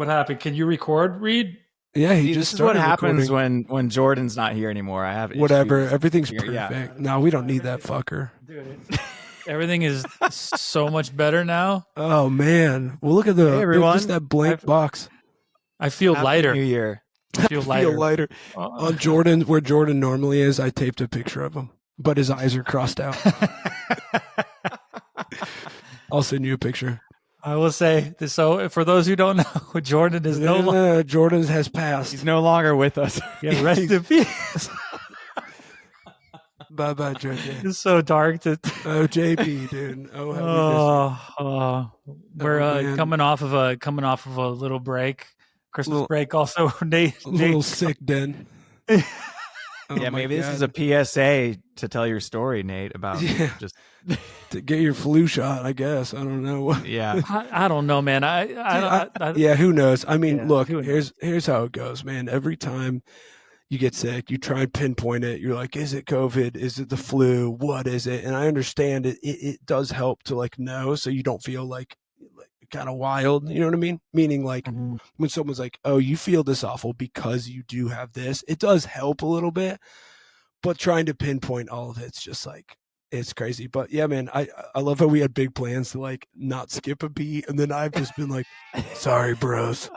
What happened? Can you record, Reed? Yeah, he See, just this is what started happens recording. when Jordan's not here anymore. I have Whatever, issues everything's figuring- perfect. Yeah. No, we don't need that fucker. Dude, everything is so much better now. Oh man, well look at Hey, everyone. just that blank box. I feel Happy lighter. New Year. I feel lighter. On Jordan, where Jordan normally is, I taped a picture of him, but his eyes are crossed out. I'll send you a picture. I will say this. So, for those who don't know, Jordan is no longer. Jordan has passed. He's no longer with us. Yeah, rest in peace. Bye bye, JP. It's so dark to. Oh, JP, dude. Oh, how We're man. coming off of a little break, Christmas break. Also, Nate, a little sick, Den. Yeah, maybe this is a PSA to tell your story, Nate, about just to get your flu shot, I guess. I don't know. Yeah. I don't know, man. Yeah, who knows? I mean, Yeah, look, here's how it goes, man. Every time you get sick, you try and pinpoint it. You're like, is it COVID? Is it the flu? What is it? And I understand it does help to like know, so you don't feel like kind of wild. You know what I mean? Meaning like when someone's like, oh, you feel this awful because you do have this, it does help a little bit. But trying to pinpoint all of it's just like, it's crazy. But yeah, man, I love how we had big plans to like not skip a beat. And then I've just been like, sorry, bros.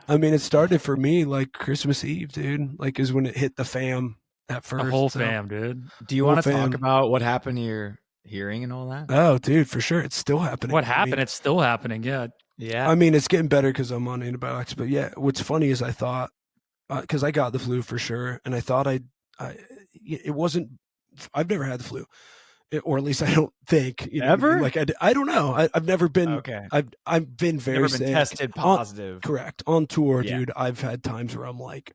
I mean, it started for me like Christmas Eve, dude, like is when it hit the fam at first. The whole fam, dude. Do you want to talk about what happened to your hearing and all that? Oh, dude, for sure. It's still happening. What happened? It's still happening. Yeah. Yeah. I mean, it's getting better because I'm on antibiotics. But yeah, what's funny is I thought, because I got the flu for sure. And I thought it wasn't, I've never had the flu. Or at least I don't think. Ever? Like I don't know. I've never been. Okay. I've been very never sick. been tested positive. Correct. On tour, Yeah. dude. I've had times where I'm like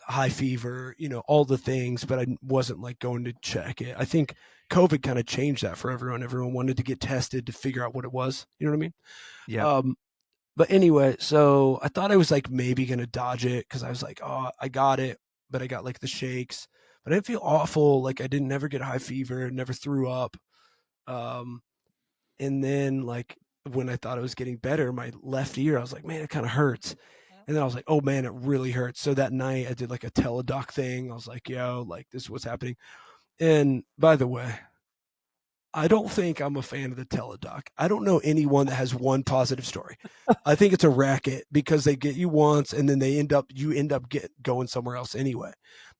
high fever, all the things, but I wasn't like going to check it. I think COVID kind of changed that for everyone. Everyone wanted to get tested to figure out what it was. You know what I mean? Yeah. But anyway, so I thought I was like maybe gonna dodge it because I was like, oh, I got it, but I got like the shakes. But I didn't feel awful. Like I didn't never get high fever, never threw up. And then like when I thought it was getting better, my left ear, I was like, man, it kind of hurts. And then I was like, oh man, it really hurts. So that night I did like a teledoc thing. I was like, yo, like this is what's happening. And by the way, I don't think I'm a fan of the teledoc. I don't know anyone that has one positive story. I think it's a racket because they get you once and then you end up going somewhere else anyway.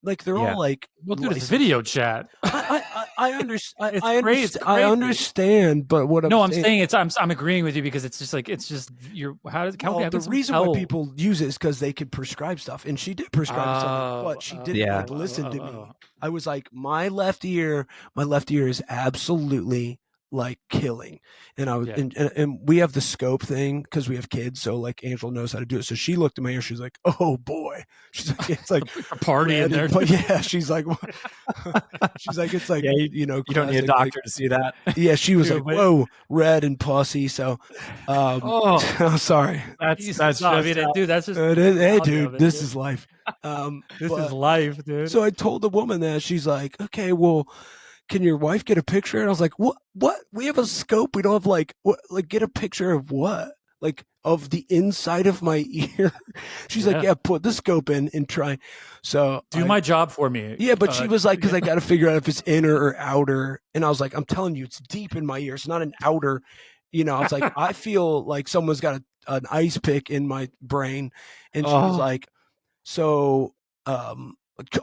Like they're all like, well, dude, it's video chat. I understand. It's I understand, but what I'm saying I'm agreeing with you because it's just like the reason why people use it is because they can prescribe stuff, and she did prescribe something, but she didn't like listen to me. I was like, my left ear is absolutely like killing, and I was and we have the scope thing because we have kids, so like Angela knows how to do it. So she looked at my ear, she's like, oh boy, she's like, it's like a party in there. But yeah, she's like it's like you don't need a doctor to see that. Yeah, she was like, whoa, red and pussy. So I'm sorry. That's just dude, that's just hey dude, this is life. This is life, dude. So I told the woman that, she's like, okay, well, can your wife get a picture? And I was like, what? We have a scope. We don't have like, what? Like, get a picture of what? Like, of the inside of my ear? She's like, yeah, put the scope in and try. So do my job for me. Yeah, but she was like, because I got to figure out if it's inner or outer. And I was like, I'm telling you, it's deep in my ear. It's not an outer. I was like, I feel like someone's got an ice pick in my brain. And she was like, so,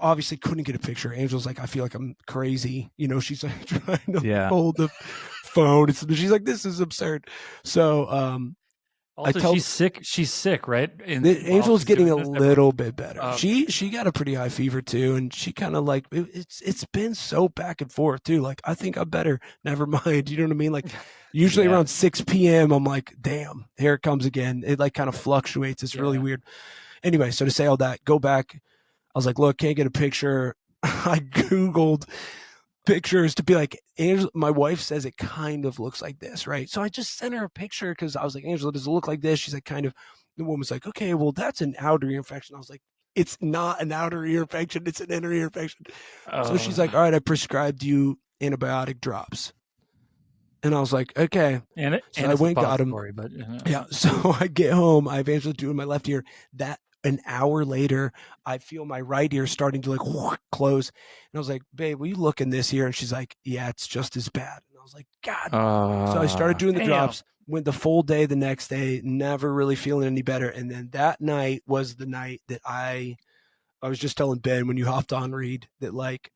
obviously couldn't get a picture. Angel's like, I feel like I'm crazy. She's like trying to hold the phone. She's like, this is absurd. So, also, she's sick, right? Angel's getting a little bit better. She got a pretty high fever too. And she kind of like, it's been so back and forth too. Like, I think I'm better. Never mind. You know what I mean? Like usually around 6 p.m. I'm like, damn, here it comes again. It like kind of fluctuates. It's really weird. Anyway, so to say all that, go back. I was like, look, can't get a picture. I Googled pictures to be like, Angela, my wife says it kind of looks like this, right? So I just sent her a picture because I was like, Angela, does it look like this? She's like, kind of. The woman's like, okay, well, that's an outer ear infection. I was like, it's not an outer ear infection. It's an inner ear infection. So she's like, all right, I prescribed you antibiotic drops. And I was like, okay. And So I went and got him. But yeah. So I get home. I have Angela doing my left ear. That an hour later, I feel my right ear starting to like close. And I was like, babe, will you look in this ear? And she's like, yeah, it's just as bad. And I was like, God. So I started doing the drops, went the full day the next day, never really feeling any better. And then that night was the night that I was just telling Ben when you hopped on, Reed, that like,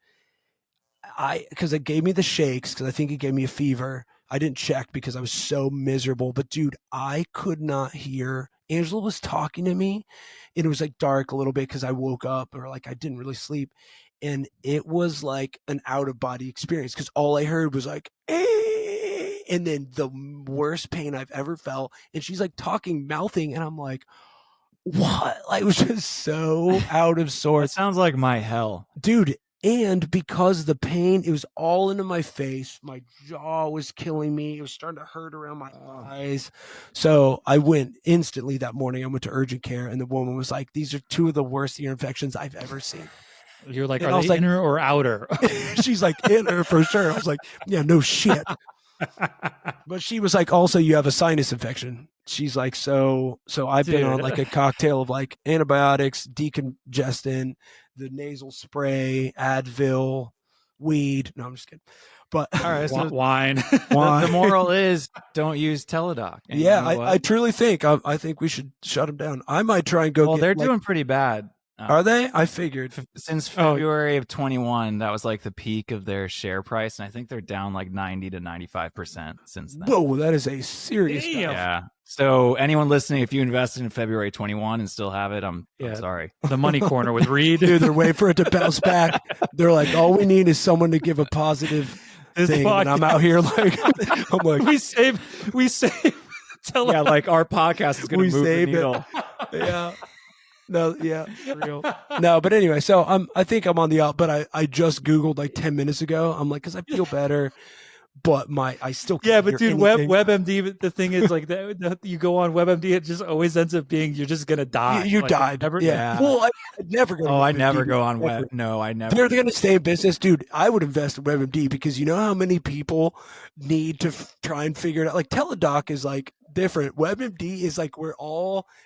because it gave me the shakes, because I think it gave me a fever. I didn't check because I was so miserable. But dude, I could not hear. Angela was talking to me, and it was like dark a little bit because I woke up or like I didn't really sleep. And it was like an out of body experience because all I heard was like, eh, and then the worst pain I've ever felt. And she's like talking, mouthing, and I'm like, what? Like, it was just so out of sorts. It sounds like my hell. Dude. And because the pain, it was all into my face. My jaw was killing me. It was starting to hurt around my eyes. So I went instantly that morning. I went to urgent care, and the woman was like, these are two of the worst ear infections I've ever seen. You're like, and are they like, inner or outer? She's like, inner for sure. I was like, yeah, no shit. But she was like, also, you have a sinus infection. She's like, so I've been on like a cocktail of like antibiotics, decongestant, the nasal spray, Advil, weed. No, I'm just kidding. But all right, so wine. The moral is don't use Teledoc. And yeah, I truly think I think we should shut them down. I might try and go. Well, they're doing pretty bad. Are they? I figured since February of 21, that was like the peak of their share price, and I think they're down like 90 to 95% since then. Whoa, that is a serious. Yeah. So anyone listening, if you invested in February 21 and still have it, I'm sorry. The money corner with Reed. Dude, they're waiting for it to bounce back. They're like, all we need is someone to give a positive thing, and I'm out here like, I'm like, we save. Yeah, like our podcast is going to move the needle. Yeah. No, yeah, real. No, but anyway, so I think I'm on the out, but I just Googled like 10 minutes ago. I'm like, because I feel better, but I still can't but dude, WebMD. The thing is, like, that you go on WebMD, it just always ends up being you're just gonna die. You like, died. Never, yeah. Well, I never go. I never go on Web. No, I never. They're gonna stay in business, dude. I would invest in WebMD because you know how many people need to try and figure it out. Like Teledoc is like different. WebMD is like where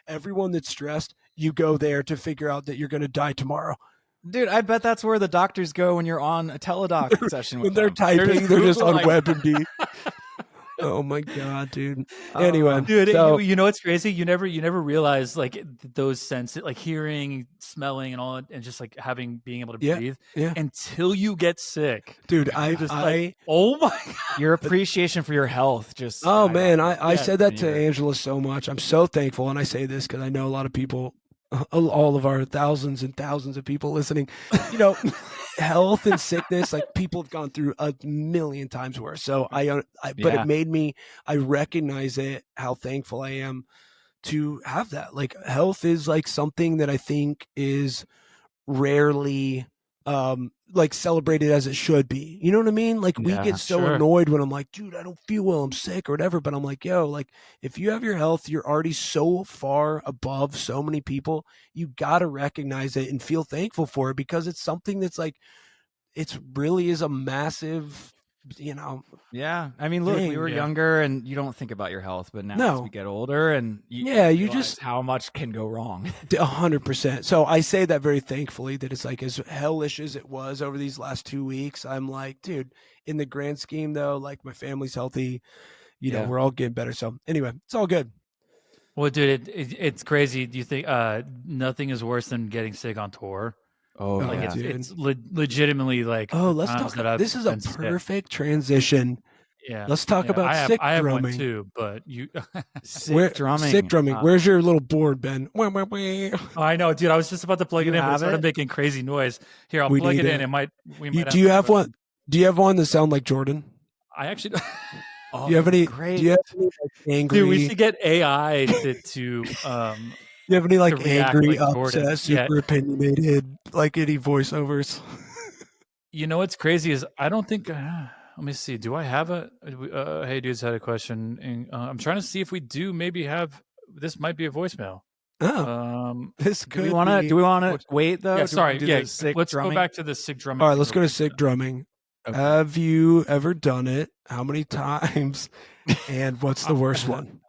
everyone that's stressed, you go there to figure out that you're going to die tomorrow. Dude, I bet that's where the doctors go when you're on a Teledoc session with when they're typing, they're just on WebMD. Oh my god, dude. Anyway, dude, you know what's crazy? You never realize like those senses, like hearing, smelling, and all, and just like being able to breathe, until you get sick, dude. I oh my god, your appreciation for your health just. Oh man, I said that to Angela so much. I'm so thankful, and I say this because I know a lot of people, all of our thousands and thousands of people listening, you know. Health and sickness, like people have gone through a million times worse. So but it made me, I recognize it, how thankful I am to have that. Like health is like something that I think is rarely like celebrated as it should be. You know what I mean? Like we get so annoyed when I'm like, dude, I don't feel well, I'm sick or whatever. But I'm like, yo, like if you have your health, you're already so far above so many people. You got to recognize it and feel thankful for it because it's something that's like, it's really is a massive, you know. Yeah. I mean, look, we were younger and you don't think about your health, but now as we get older and you just how much can go wrong. 100%. So I say that very thankfully that it's like as hellish as it was over these last 2 weeks. I'm like, dude, in the grand scheme though, like my family's healthy, you know, we're all getting better. So anyway, it's all good. Well, dude, it's crazy. Do you think nothing is worse than getting sick on tour? Oh, like it's legitimately like. Oh, let's talk. This is a perfect transition. Yeah, let's talk about sick drumming. I have one too, but you sick drumming. Sick drumming. Where's your little board, Ben? Oh, I know, dude. I was just about to plug it in, but it started making crazy noise. Here, I'll plug it in. It might. Do you have one? Do you have one that sound like Jordan? I actually. Do you have any? Great. Do you have any like, angry? Dude, we should get AI to Do you have any like angry, like upset, super opinionated, like any voiceovers? You know what's crazy is I don't think. Let me see. Do I have a? Hey, dudes, had a question. And, I'm trying to see if we do. Maybe have. This might be a voicemail. Oh, this could. Do we want to wait though? Yeah, sorry. Let's go back to the sick drumming. All right, let's go to sick drumming. Okay. Have you ever done it? How many times? And what's the worst one?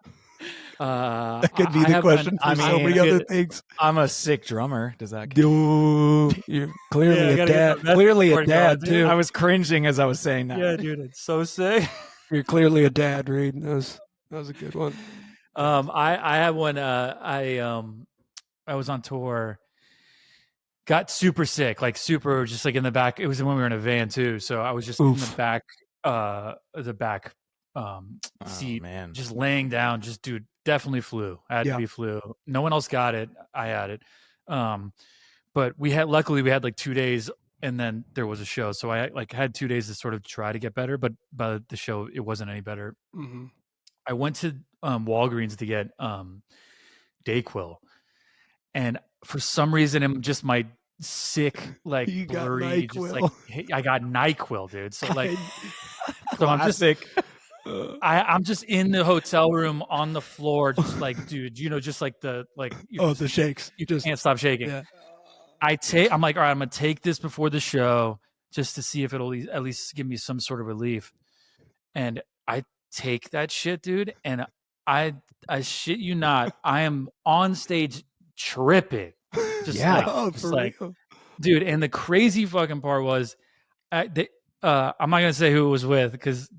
That could be the question for so many other things. I'm a sick drummer. Does that? You're clearly a I gotta get dad. the message Clearly a board going, dad dude. too. I was cringing as I was saying that. Yeah, dude, it's so sick. You're clearly a dad, Reed. That was a good one. I had one. I was on tour. Got super sick, like super, just like in the back. It was when we were in a van too, so I was just in the back, seat, man. just laying down. Just dude, definitely flu. Had to be flu. No one else got it. I had it. But luckily we had like 2 days, and then there was a show, so I had 2 days to sort of try to get better. But by the show, it wasn't any better. Mm-hmm. I went to Walgreens to get Dayquil, and for some reason, I'm just my sick, like You got blurry, just like I got NyQuil, dude. So like, so I'm just sick. I'm just in the hotel room on the floor, just like, dude, just like the the shakes. You just can't stop shaking. Yeah. I'm like, all right, I'm gonna take this before the show just to see if it'll at least give me some sort of relief. And I take that shit, dude, and I shit you not, I am on stage tripping. Just dude. And the crazy fucking part was, I'm not gonna say who it was with because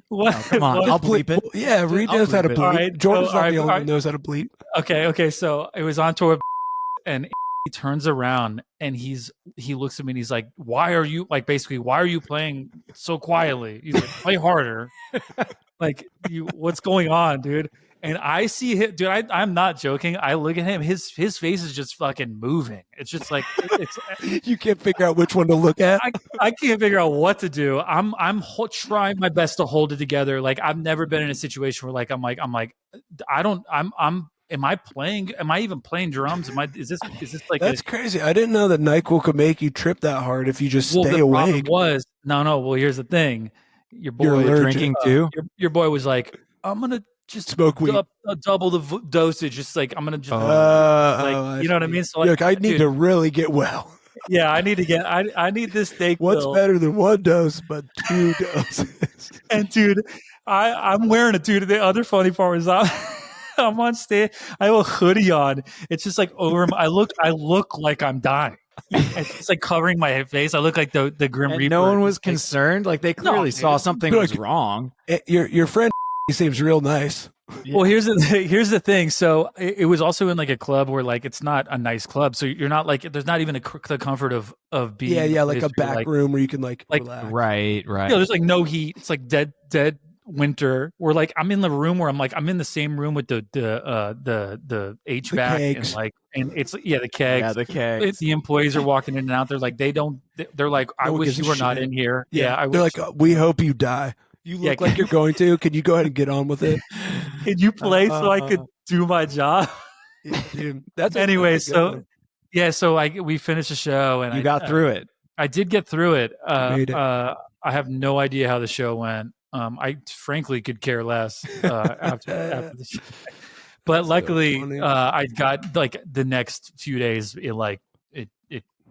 what? Oh, come on, I'll bleep it. Yeah, Reed knows how to bleep. Right, Jordan's not the only one who knows how to bleep. Okay. So it was on tour, and he turns around and he looks at me and he's like, "Why are you playing so quietly?" He's like, "Play harder." Like, what's going on, dude? And I see him, dude. I'm not joking. I look at him. His face is just fucking moving. It's just like you can't figure out which one to look at. I can't figure out what to do. I'm trying my best to hold it together. Like, I've never been in a situation where I'm like am I playing? Am I even playing drums? Is this like that's crazy? I didn't know that NyQuil could make you trip that hard if you just stay awake. No. Well, here's the thing. Your boy You're drinking too. Your boy was like, I'm gonna just smoke weed, double the dosage. Just like I'm gonna just you know what I mean. So like, I need to really get well. Yeah, I need to get. I need this Dayquil. What's better than one dose, but 2 doses? And dude, I'm wearing a dude. The other funny part is I'm on stage. I have a hoodie on. It's just like over. I look like I'm dying. It's like covering my face. I look like the Grim Reaper. No one was concerned. Like they clearly saw something was wrong. Your friend, he seems real nice. Yeah. Well, here's the thing. So it was also in like a club where like it's not a nice club. So you're not like there's not even the comfort of being like a back room where you can like relax. Right. There's like no heat. It's like dead winter. Or like I'm in the room where I'm in the same room with the HVAC and it's the kegs. Yeah, the kegs. The employees are walking in and out. They're like they're like, I wish you were not in here. Yeah, they're like, we hope you die. You look like you're going to. Can you go ahead and get on with it? Can you play so I could do my job? Yeah, dude. That's anyway. So we finished the show and you got through it. I did get through it. I have no idea how the show went. I frankly could care less after the show. But luckily, I got like the next few days.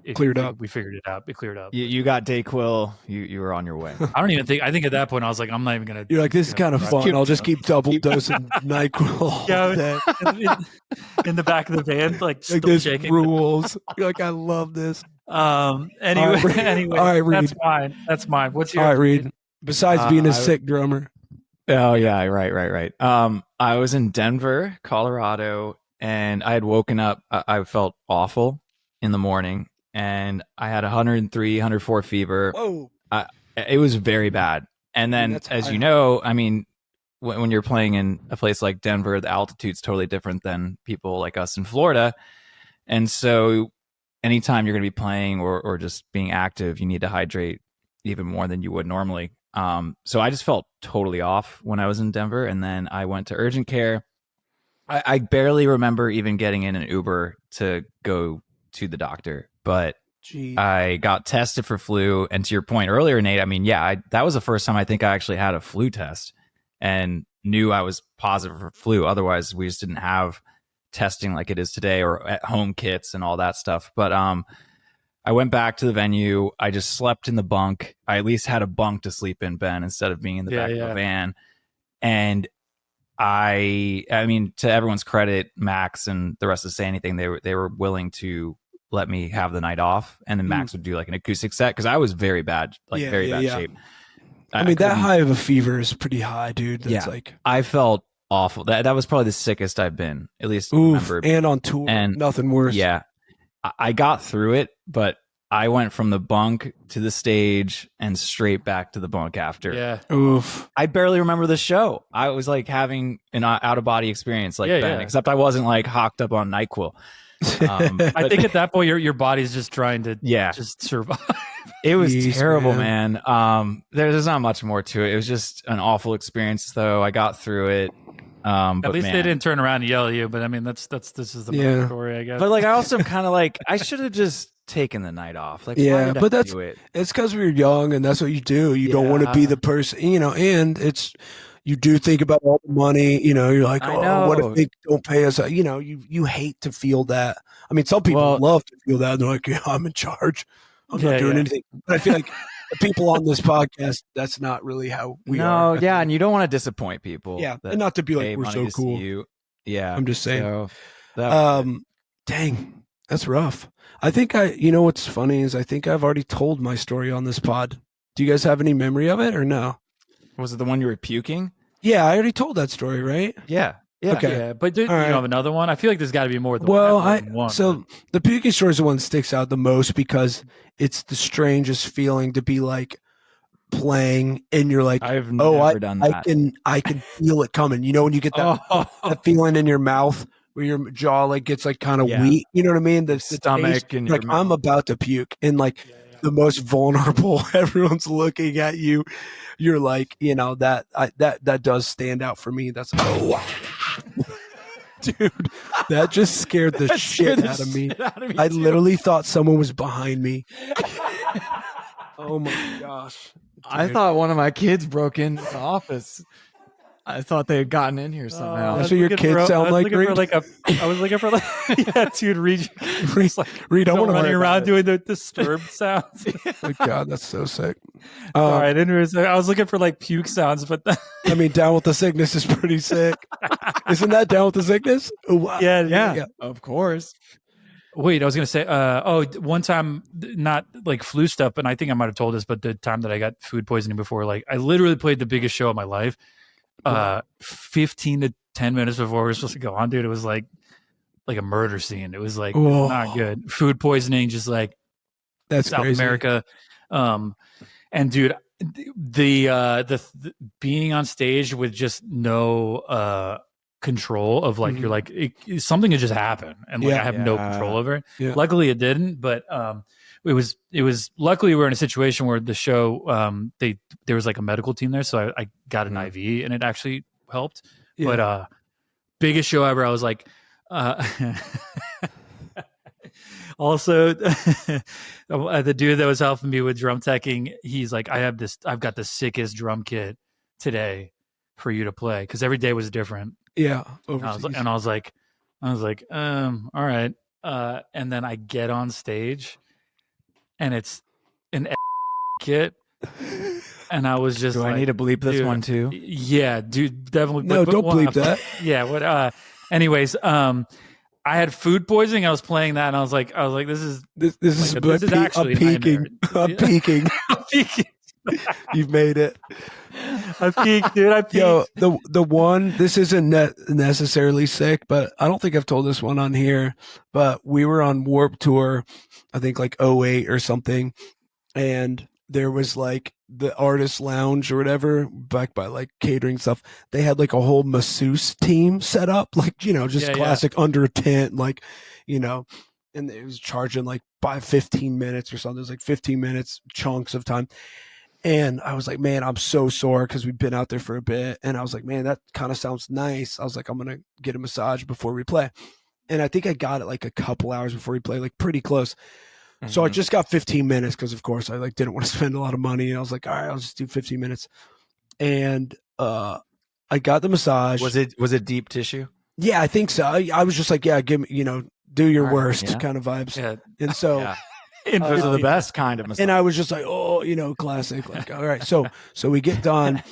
It cleared up. We figured it out. It cleared up. You got Dayquil. You were on your way. I don't even think. I think at that point I was like, I'm not even gonna. You're like, this is kind of fun. I'll just keep double dosing NyQuil. Yeah, in the back of the van, like this shaking. Rules. You're like, I love this. Anyway, all right, Reed. That's mine. What's your? All right, Reed. Besides being a sick drummer. Oh yeah, right. I was in Denver, Colorado, and I had woken up. I felt awful in the morning, and I had 103, 104 fever. Whoa! It was very bad. And then, as you know, I mean, when you're playing in a place like Denver, the altitude's totally different than people like us in Florida, and so anytime you're going to be playing or just being active, you need to hydrate even more than you would normally. So I just felt totally off when I was in Denver, and then I went to urgent care. I barely remember even getting in an Uber to go to the doctor, but I got tested for flu. And to your point earlier, Nate, I mean, that was the first time I think I actually had a flu test and knew I was positive for flu. Otherwise, we just didn't have testing like it is today or at home kits and all that stuff. But I went back to the venue. I just slept in the bunk. I at least had a bunk to sleep in, Ben, instead of being in the back of a van. And I mean, to everyone's credit, Max and the rest of Say Anything, they were willing to let me have the night off, and then Max would do like an acoustic set because I was very bad, very bad shape. I mean, that high of a fever is pretty high, dude. That's like, I felt awful. That was probably the sickest I've been, at least. And on tour, and nothing worse. Yeah, I got through it, but I went from the bunk to the stage and straight back to the bunk after. Yeah. Oof. I barely remember the show. I was like having an out of body experience, like Ben, except I wasn't like hocked up on NyQuil. I think at that point your body's just trying to just survive. It was terrible, man. There's not much more to it. It was just an awful experience, though. I got through it. At least they didn't turn around and yell at you. But I mean, this is the story, I guess. But like, I also kind of like, I should have just taken the night off. Like, but it's because we were young, and that's what you do. You don't want to be the person, and it's. You do think about all the money, you're like, what if they don't pay us? You hate to feel that. I mean, some people love to feel that. They're like, I'm in charge. I'm not doing anything. But I feel like the people on this podcast, that's not really how we are. Yeah, and you don't want to disappoint people. Yeah, and not to be like, we're so cool. Yeah. I'm just saying. So, dang, that's rough. I think what's funny is I think I've already told my story on this pod. Do you guys have any memory of it or no? Was it the one you were puking? Yeah, I already told that story, right? Yeah. Okay. Yeah, but you have another one? I feel like there's got to be more than one. So the puking story is the one that sticks out the most because it's the strangest feeling to be like playing and you're like, I've never done that. I can feel it coming. When you get that feeling in your mouth where your jaw like gets like kind of weak, you know what I mean? The stomach taste, and like I'm about to puke and like the most vulnerable, everyone's looking at you. You're like, that does stand out for me. That's dude, that just scared the shit out of me. I literally thought someone was behind me. Oh my gosh. Dude. I thought one of my kids broke into the office. I thought they had gotten in here somehow. That's what your kids sound like. I was looking for dude, Reed, I want to running around doing the disturbed sounds. Oh God, that's so sick. All right, I was looking for like puke sounds, but I mean, Down with the Sickness is pretty sick. Isn't that Down with the Sickness? Yeah, of course. Wait, I was gonna say, one time, not like flu stuff, but I think I might have told this, but the time that I got food poisoning before, like I literally played the biggest show of my life. 15 to 10 minutes before we were supposed to go on, dude, it was like a murder scene. It was like not good. Food poisoning, just like that's South crazy. America. And dude, the being on stage with just no control of like you're like something could just happen and like I have no control over it. Yeah. Luckily it didn't, but it was luckily we were in a situation where the show there was like a medical team there, so I got an IV and it actually helped. Yeah. But biggest show ever, I was like also the dude that was helping me with drum teching, he's like, I've got the sickest drum kit today for you to play, because every day was different. Yeah. And I was like, all right. And then I get on stage and it's an kit. And I was just I need to bleep this one too? Yeah, dude, definitely. No, don't bleep that. Yeah. What? Anyways, I had food poisoning. I was playing that, and I was like, this is actually I'm peaking. You've made it. I peaked, dude. I peaked. Yo, the one, this isn't necessarily sick, but I don't think I've told this one on here, but we were on Warped Tour, I think like 08 or something, and there was like the artist lounge or whatever, back by like catering stuff. They had like a whole masseuse team set up, like, just classic under a tent, like, and it was charging like by 15 minutes or something. It was like 15 minutes chunks of time. And I was like, man, I'm so sore because we've been out there for a bit. And I was like, man, that kind of sounds nice. I was like, I'm going to get a massage before we play. And I think I got it like a couple hours before we play, like pretty close. Mm-hmm. So I just got 15 minutes because, of course, I like didn't want to spend a lot of money. And I was like, all right, I'll just do 15 minutes. And I got the massage. Was it deep tissue? Yeah, I think so. I was just like, yeah, give me, do your worst kind of vibes. Yeah. And so Those are the best kind of massage. And I was just like, oh, classic. Like, all right. So we get done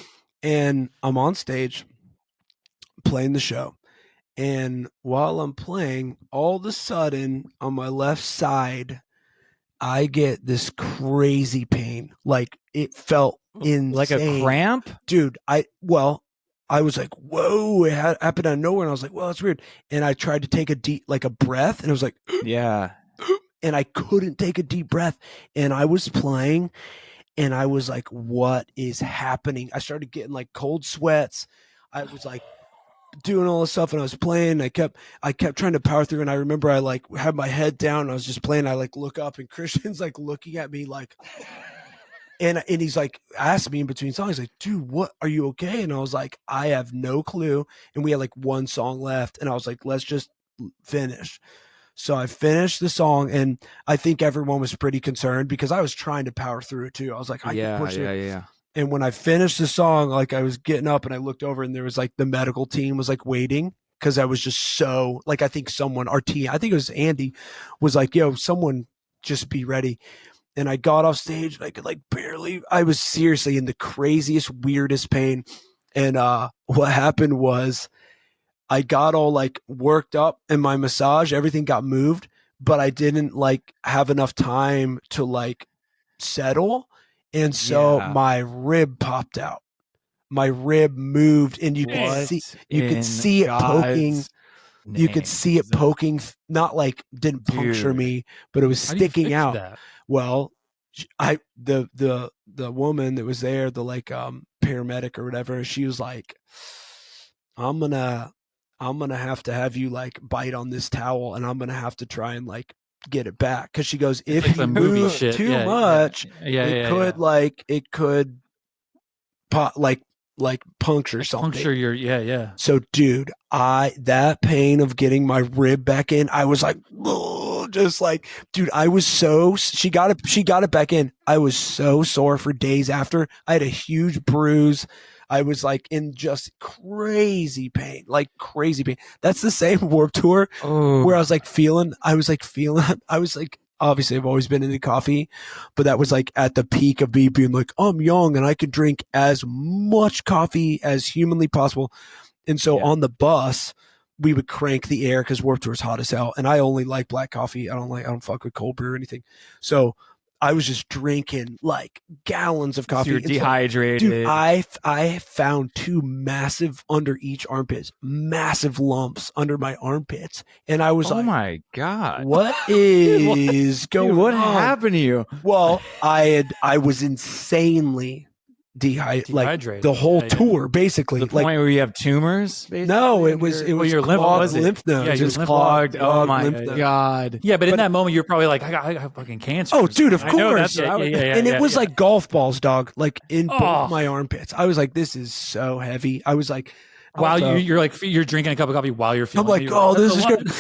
and I'm on stage playing the show. And while I'm playing, all of a sudden on my left side, I get this crazy pain. Like it felt insane. Like a cramp? Dude, I was like, whoa, it happened out of nowhere. And I was like, well, that's weird. And I tried to take a deep, like a breath. And it was like, yeah. And I couldn't take a deep breath. And I was playing and I was like, what is happening? I started getting like cold sweats. I was like doing all this stuff and I was playing. I kept trying to power through. And I remember I like had my head down and I was just playing. I like look up and Christian's like looking at me like, and he's like asked me in between songs, like, dude, what, are you okay? And I was like, I have no clue. And we had like one song left. And I was like, let's just finish. So I finished the song and I think everyone was pretty concerned because I was trying to power through it too. I was like, I can push it. Yeah. And when I finished the song, like I was getting up and I looked over and there was like the medical team was like waiting because I was just so like, I think someone, our team, I think it was Andy, was like, yo, someone just be ready. And I got off stage and I could like barely, I was seriously in the craziest, weirdest pain. And what happened was I got all like worked up in my massage, everything got moved, but I didn't like have enough time to like settle. And so my rib popped out. My rib moved and you could see it poking. You could see it poking, not like didn't puncture me, but it was sticking out. That? Well, the woman that was there, the like paramedic or whatever, she was like, I'm gonna have to have you like bite on this towel and I'm gonna have to try and like get it back because she goes, if like you move too much, it could pot like puncture something. Puncture your So dude, that pain of getting my rib back in, I was like, just like, dude, I was so, she got it back in. I was so sore for days after. I had a huge bruise. I was like in just crazy pain. That's the same Warped Tour where I was like feeling, obviously I've always been into coffee, but that was like at the peak of me being like, I'm young and I can drink as much coffee as humanly possible. And so on the bus, we would crank the air because Warped Tour is hot as hell. And I only like black coffee. I don't fuck with cold brew or anything. So I was just drinking like gallons of coffee. So you're dehydrated. Dude, I found two massive under each armpits, massive lumps under my armpits. And I was like, oh my God, what is going on? What happened to you? Well, I was insanely dehydrated the whole tour, basically. The point where you have tumors? Basically? No, it was your clogged lymph nodes. Yeah, it was clogged. Oh my God. Yeah, but in that moment, you're probably like, I got fucking cancer. Oh, dude, of course. And it was like golf balls, dog, like in both my armpits. I was like, this is so heavy. I was like, while you're drinking a cup of coffee while you're feeling. I'm like, oh, this is good.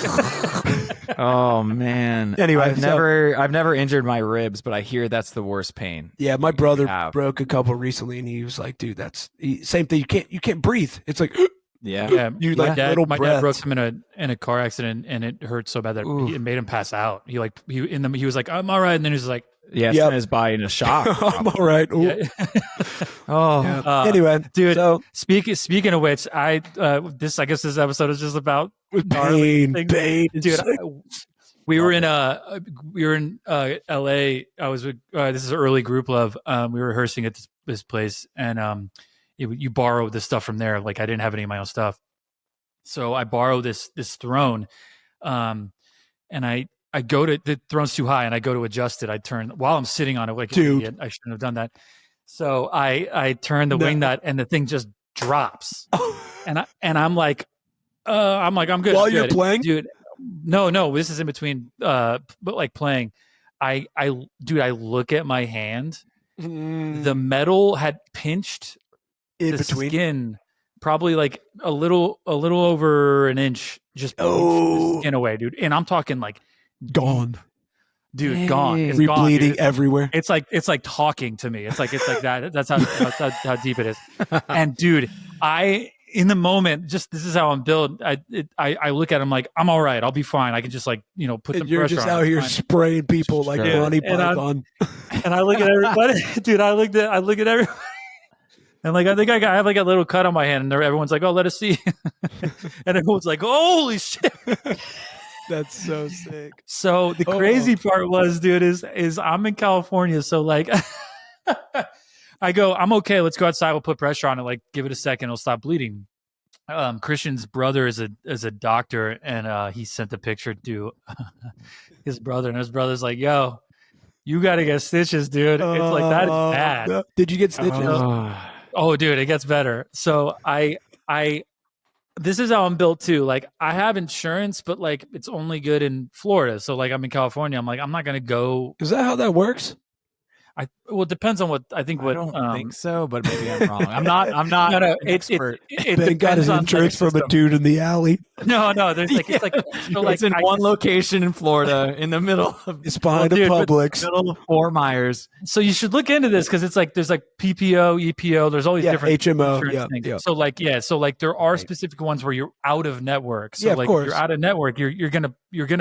Oh man. Anyway, I've never injured my ribs, but I hear that's the worst pain. Yeah, my brother broke a couple recently, and he was like, "Dude, same thing. You can't breathe. It's like, yeah, you like little my breaths." dad broke him in a car accident, and it hurt so bad that it made him pass out. He was like, I'm all right, and then he was like, sent his body in a shock. I'm all right. Anyway, dude. So speaking of which, I guess this episode is just about pain. Dude. We were in LA. I was with this is early group love. We were rehearsing at this place, and you borrow the stuff from there. Like I didn't have any of my own stuff, so I borrow this throne, and I go to the throne's too high, and I go to adjust it. I turn while I'm sitting on it. Like dude, I shouldn't have done that. So I turn the wing nut, and the thing just drops, and I'm like, I'm good. While you're playing, dude. No, this is in between. But like playing, I look at my hand. The metal had pinched in the between skin, probably like a little over an inch. Just pinched the skin away, dude. And I'm talking like gone, dude, gone. It's gone, bleeding dude. Everywhere. It's like talking to me. It's like that. That's how deep it is. And dude, in the moment, just this is how I'm built. I look at him like I'm all right. I'll be fine. I can just like put the you're pressure just on. out here spraying people like Ronnie Python. And I look at everybody, dude. I look at everybody, and like I think I have like a little cut on my hand, and everyone's like, "Oh, let us see," and everyone's like, "Holy shit!" That's so sick. So the crazy part was, dude, is I'm in California, so like. I go, I'm okay. Let's go outside. We'll put pressure on it. Like, give it a second. It'll stop bleeding. Christian's brother is a doctor, and he sent a picture to his brother, and his brother's like, "Yo, you got to get stitches, dude. It's like that is bad." Did you get stitches? Oh, dude, it gets better. So I this is how I'm built too. Like I have insurance, but like it's only good in Florida. So like I'm in California. I'm like I'm not gonna go. Is that how that works? Well, it depends on what I think. I don't think so, but maybe I'm wrong. I'm not no, an expert. Ben got his insurance from a dude in the alley. No, there's like it's like so like it's in one location in Florida, in the middle of it's behind a Publix, middle of Fort Myers. So you should look into this because it's like there's like PPO, EPO. There's all these different HMO. Things. So like there are specific ones where you're out of network. So like of course. If you're out of network, you're gonna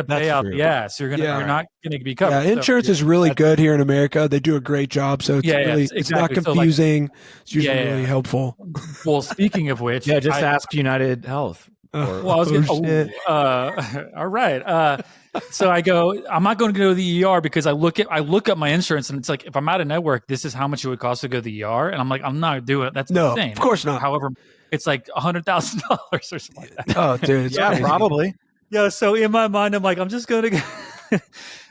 pay out the ass. You're not gonna be covered. Yeah, insurance is really good here in America. They do a great job. So it's it's not confusing. So it's usually really helpful. Well, speaking of which, just ask United Health. Well, I was gonna, all right. So I go, I'm not going to go to the ER because I look up my insurance and it's like, if I'm out of network, this is how much it would cost to go to the ER. And I'm like, I'm not doing it. That's insane. Of course not. However, it's like $100,000 or something like that. Oh, dude. It's crazy. Probably. Yeah. So in my mind, I'm like, I'm just going to go,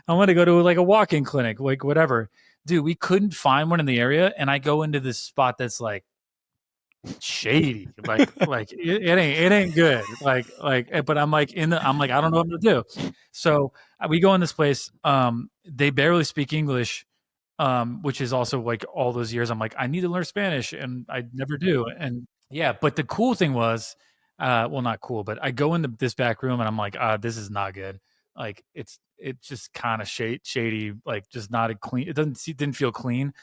I want to go to like a walk-in clinic, like whatever. Dude, we couldn't find one in the area. And I go into this spot that's like, shady, like it ain't good, but I'm like I don't know what to do. So we go in this place, they barely speak English, which is also like all those years I'm like I need to learn Spanish and I never do. And yeah, but the cool thing was well, not cool, but I go into this back room and I'm like this is not good. Like it's just kind of shady, like just not a clean, it didn't feel clean.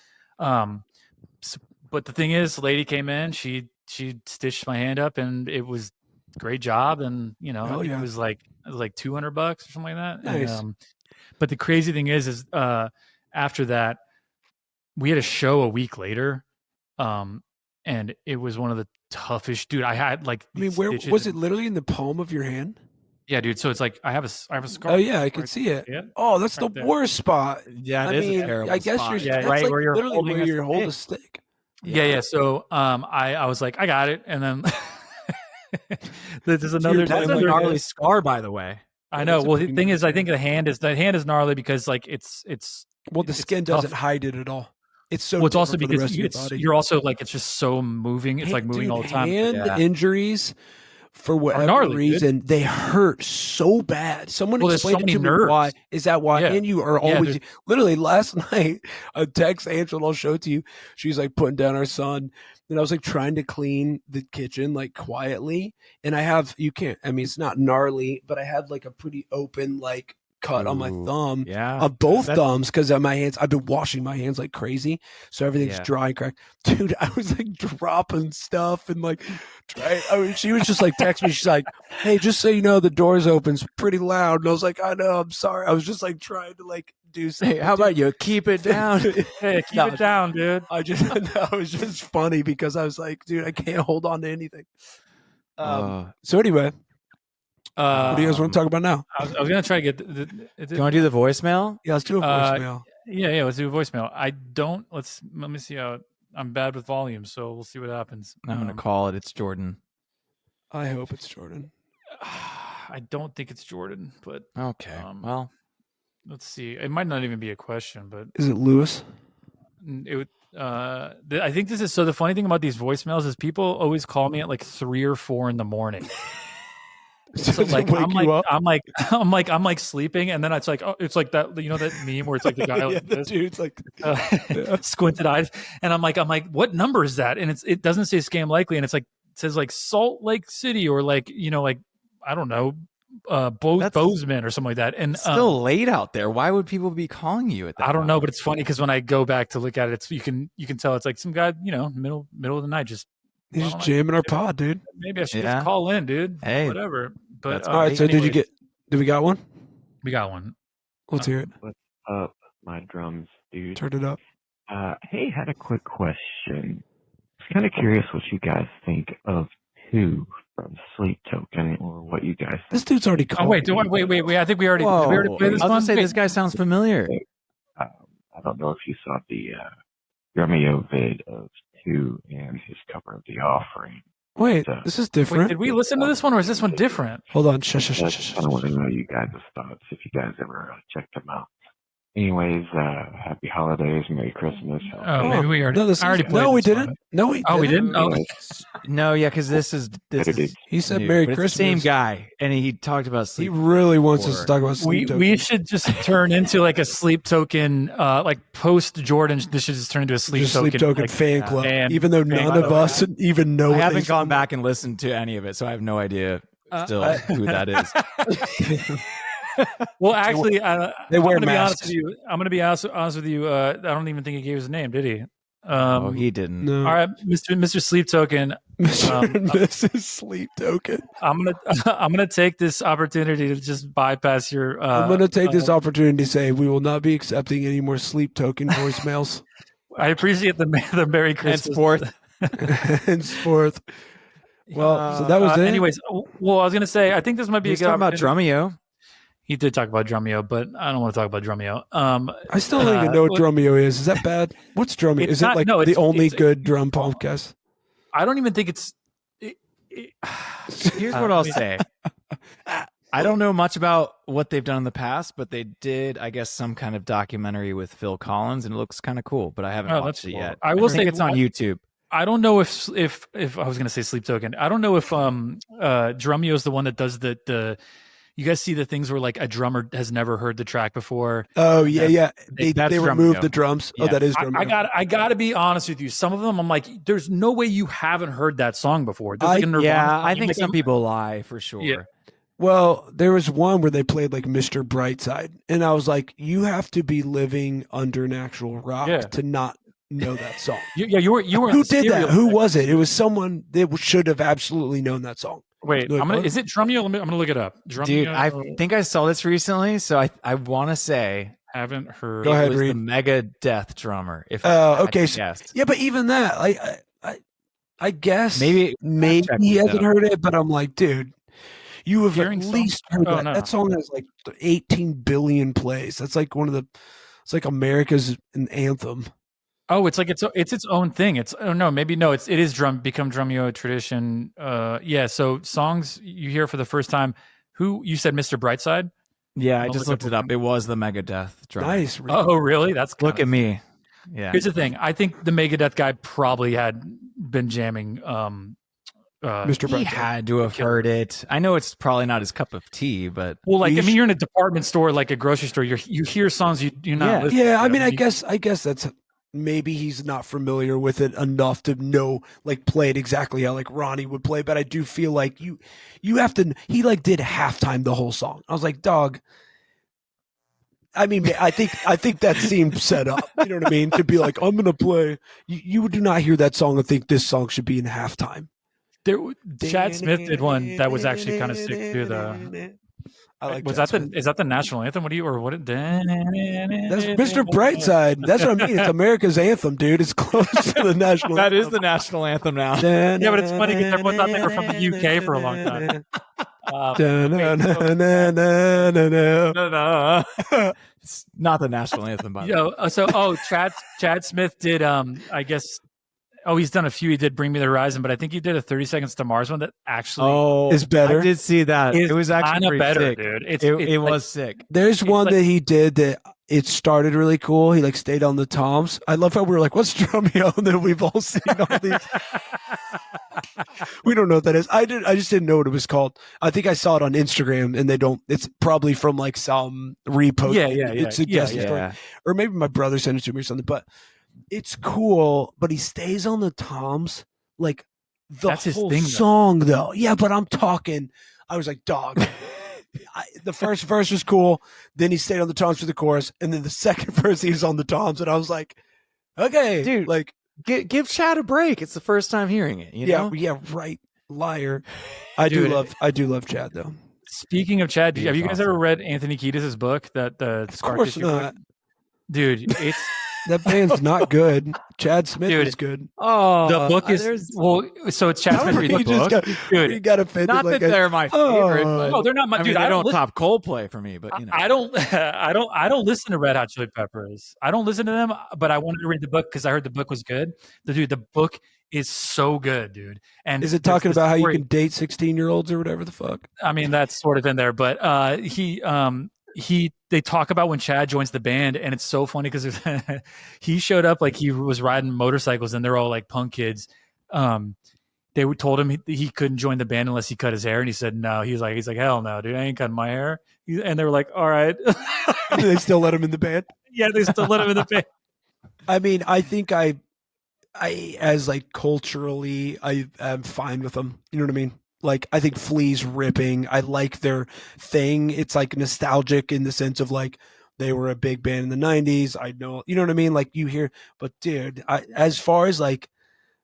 But the thing is, the lady came in, she stitched my hand up, and it was a great job. And it was like $200 or something like that. Nice. And, but the crazy thing is after that, we had a show a week later, and it was one of the toughest. Dude, I had like. I mean, where was it? Literally in the palm of your hand? Yeah, dude. So it's like I have a scar. Oh yeah, I can see it. Yeah. Oh, that's the worst spot. Yeah, it is a terrible I guess spot. you're right like where you're literally where you hold a stick. Yeah. So I was like, I got it, and then there's another. That's a gnarly scar, by the way. I know. Well, the thing is, I think the hand is gnarly because like it's the skin doesn't hide it at all. It's so. Well, it's also different because you're also like it's just so moving. It's like moving all the time. Hand injuries, for whatever gnarly, reason, they hurt so bad. Someone explained to me why. Is that why? Yeah. And you are always literally last night. A text Angela, I'll show it to you. She's like putting down our son, and I was like trying to clean the kitchen like quietly, and I have it's not gnarly, but I had like a pretty open like cut on my thumb, on both thumbs, because my hands, I've been washing my hands like crazy, so everything's dry and cracked. Dude, I was like dropping stuff and like she was just like text me, she's like, hey, just so you know, the door's open, it's pretty loud. And I was like, I know, I'm sorry, I was just like trying to like do something. Hey, how about you keep it down? Hey, keep it down, dude. It was just funny because I was like, dude, I can't hold on to anything. So anyway, what do you guys want to talk about now? I was going to try to get do you want to do the voicemail? Yeah, let's do a voicemail. Yeah, let's do a voicemail. Let me see how, I'm bad with volume, so we'll see what happens. I'm going to call it. It's Jordan. I hope it's Jordan. I don't think it's Jordan, but okay. Well, let's see. It might not even be a question, but is it Lewis? It would. I think this is so. The funny thing about these voicemails is people always call me at like 3 or 4 in the morning. So like I'm like sleeping, and then it's like that that meme where it's like the guy like this, dude, it's like squinted eyes, and I'm like what number is that? And it doesn't say scam likely, and it's like it says like Salt Lake City or like like I don't know Bozeman or something like that. And still late out there. Why would people be calling you at that? I don't know, but it's funny because when I go back to look at it, you can tell it's like some guy middle of the night just He's why just don't I jamming our just- pod, dude. Maybe I should Yeah. just call in, dude. Hey, Whatever. But that's All right, so anyways, do we got one? we got one. Let's hear it. What's up, my drums, dude? Turn it up. Hey, had a quick question. I was kind of curious what you guys think of Who from Sleep Token, or what you guys think. This dude's already Oh called. wait, wait. I think we already did we already play this I was one. gonna say Wait, this guy sounds familiar. I don't know if you saw the Drumio vid of Who and his cover of The Offering. Wait, this is different. Wait, did we listen to this one, or is this one different? Hold on. I just kind of want to know you guys' thoughts, if you guys ever checked them out. Anyways, happy holidays, Merry Christmas. Oh, maybe we already. No, I already played. no, we this one. didn't. No, we. Oh, we didn't. Oh, No, yeah, because this is He said new, Merry but it's Christmas. the same guy, and he talked about He sleep. really wants us to talk about Sleep Token. we should just turn into like a Sleep Token, like post Jordan. This should just turn into a Sleep Just Token. Sleep Token like, fan club, fan- even though fan none of club. us even know. I what haven't they gone sound back and listened to any of it, so I have no idea still I- who that is. Well, actually, They wear I'm gonna be honest masks. with you. I'm gonna be honest with you. I don't even think he gave his name, did he? Oh, he didn't. No. All right, Mr. Sleep Token. Mr. and Mrs. Sleep Token. I'm gonna take this opportunity to just bypass your. I'm going to take this opportunity to say we will not be accepting any more Sleep Token voicemails. I appreciate the Merry Christmas. Henceforth. Henceforth. Well, so that was it. Anyways, well, I was gonna say I think this might be He's a good talking about opportunity- Drumio. He did talk about Drumio, but I don't want to talk about Drumio. I still don't even know what Drumio is. Is that bad? What's Drumio? It's Is it not- like no, the it's- only it's- good drum podcast? I don't even think it's. Here's what I'll say. I don't know much about what they've done in the past, but they did, I guess, some kind of documentary with Phil Collins, and it looks kind of cool. But I haven't Oh, watched that's it cool. yet. I will think say it's on YouTube. I don't know if I was gonna say Sleep Token. I don't know if Drumio is the one that does the. You guys see the things where like a drummer has never heard the track before. Oh yeah, yeah. They that's removed Drumio. the drums. Oh, Yeah. that is Drumio. I got to be honest with you. Some of them, I'm like, there's no way you haven't heard that song before. There's like a Nirvana Yeah, song. I I'm think like, some people lie for sure. Yeah. Well, there was one where they played like Mr. Brightside, and I was like, you have to be living under an actual rock Yeah. to not know that song. You were. Who did that? Who was it? It was someone that should have absolutely known that song. Wait, Like, what? is it Drumio? I'm gonna look it up. Drumio, Dude, I think I saw this recently, so I want to say haven't heard. Go ahead, it was Reed. the Mega Death drummer. If Oh, I had okay, to so- guess. Yeah, but even that, I guess Maybe check he this hasn't out. heard it, but I'm like, dude, you have Hearing at songs? least heard Oh, that. no. That song has like 18 billion plays. That's like it's like America's anthem. Oh, it's like it's its own thing. It's it is become Drumio tradition. Yeah. So songs you hear for the first time. Who you said, Mr. Brightside? Yeah, I I'll just look looked up it up. It was the Mega Death drummer. Nice. Reed. Oh, really? That's Look at me. Yeah. Here's the thing. I think the Megadeth guy probably had been jamming. Mr. He Brightside. had to have heard it. I know it's probably not his cup of tea, but Well, like We I mean, you're in a department store, like a grocery store. You hear songs you're not. Yeah. listening Yeah, to. I mean, I you- guess that's maybe he's not familiar with it enough to know, like, play it exactly how like Ronnie would play. But I do feel like you have to. He like did halftime the whole song. I was like, dog. I mean, I think that seemed set up. You know what I mean? To be like, I'm gonna play. You do not hear that song and think this song should be in halftime. Chad Smith did one that was actually kind of sick too. I like. Was Chad that Smith. is that the national anthem? What do you or what? That's Mr. Brightside. That's what I mean. It's America's anthem, dude. It's close to the national. that is the national anthem now. Yeah, but it's funny because everyone thought they were from the UK for a long time. No. It's not the national anthem, by the way. Chad Smith did. I guess. Oh, he's done a few. He did "Bring Me the Horizon," but I think he did a 30 Seconds to Mars one that actually is better. I did see that. is It was actually kinda pretty better, sick. dude. It like- was sick. There's one like- that he did that it started really cool. He like stayed on the toms. I love how we were like, "What's Drumio?" And then we've all seen all these. We don't know what that is. I just didn't know what it was called. I think I saw it on Instagram, and they don't. It's probably from like some repost. Yeah. It suggested story. Yeah. Or maybe my brother sent it to me or something. But it's cool. But he stays on the toms like the That's his whole thing, though. song, though. Yeah, but I'm talking. I was like, dog. The first verse was cool. Then he stayed on the toms for the chorus, and then the second verse he was on the toms, and I was like, okay, Dude, like Give Chad a break. It's the first time hearing it. You know? Yeah, right. Liar. I do love Chad though. Speaking of Chad, have you guys awesome. ever read Anthony Kiedis' book? The Of Scar course Tissue not. book? Dude, it's that band's not good. Chad Smith Dude, is good. Oh, the book is so it's Chad Smith read the book. You got offended. Not like that they're my favorite, but no, they're not my. I dude, mean, they don't listen, top Coldplay for me, but you know, I don't listen to Red Hot Chili Peppers. I don't listen to them, but I wanted to read the book because I heard the book was good. The book is so good, dude. And is it talking about how you can date 16-year-olds or whatever the fuck? I mean, that's sort of in there, but they talk about when Chad joins the band, and it's so funny because he showed up like he was riding motorcycles, and they're all like punk kids. They told him he couldn't join the band unless he cut his hair, and he said no. He's like hell no, dude, I ain't cutting my hair. And they were like, all right. They still let him in the band. Yeah, they still let him in the band. I mean, I think I as like culturally, I'm fine with them. You know what I mean? Like, I think Flea's ripping. I like their thing. It's like nostalgic in the sense of like they were a big band in the 90s. I know, you know what I mean? Like you hear, but dude, as far as like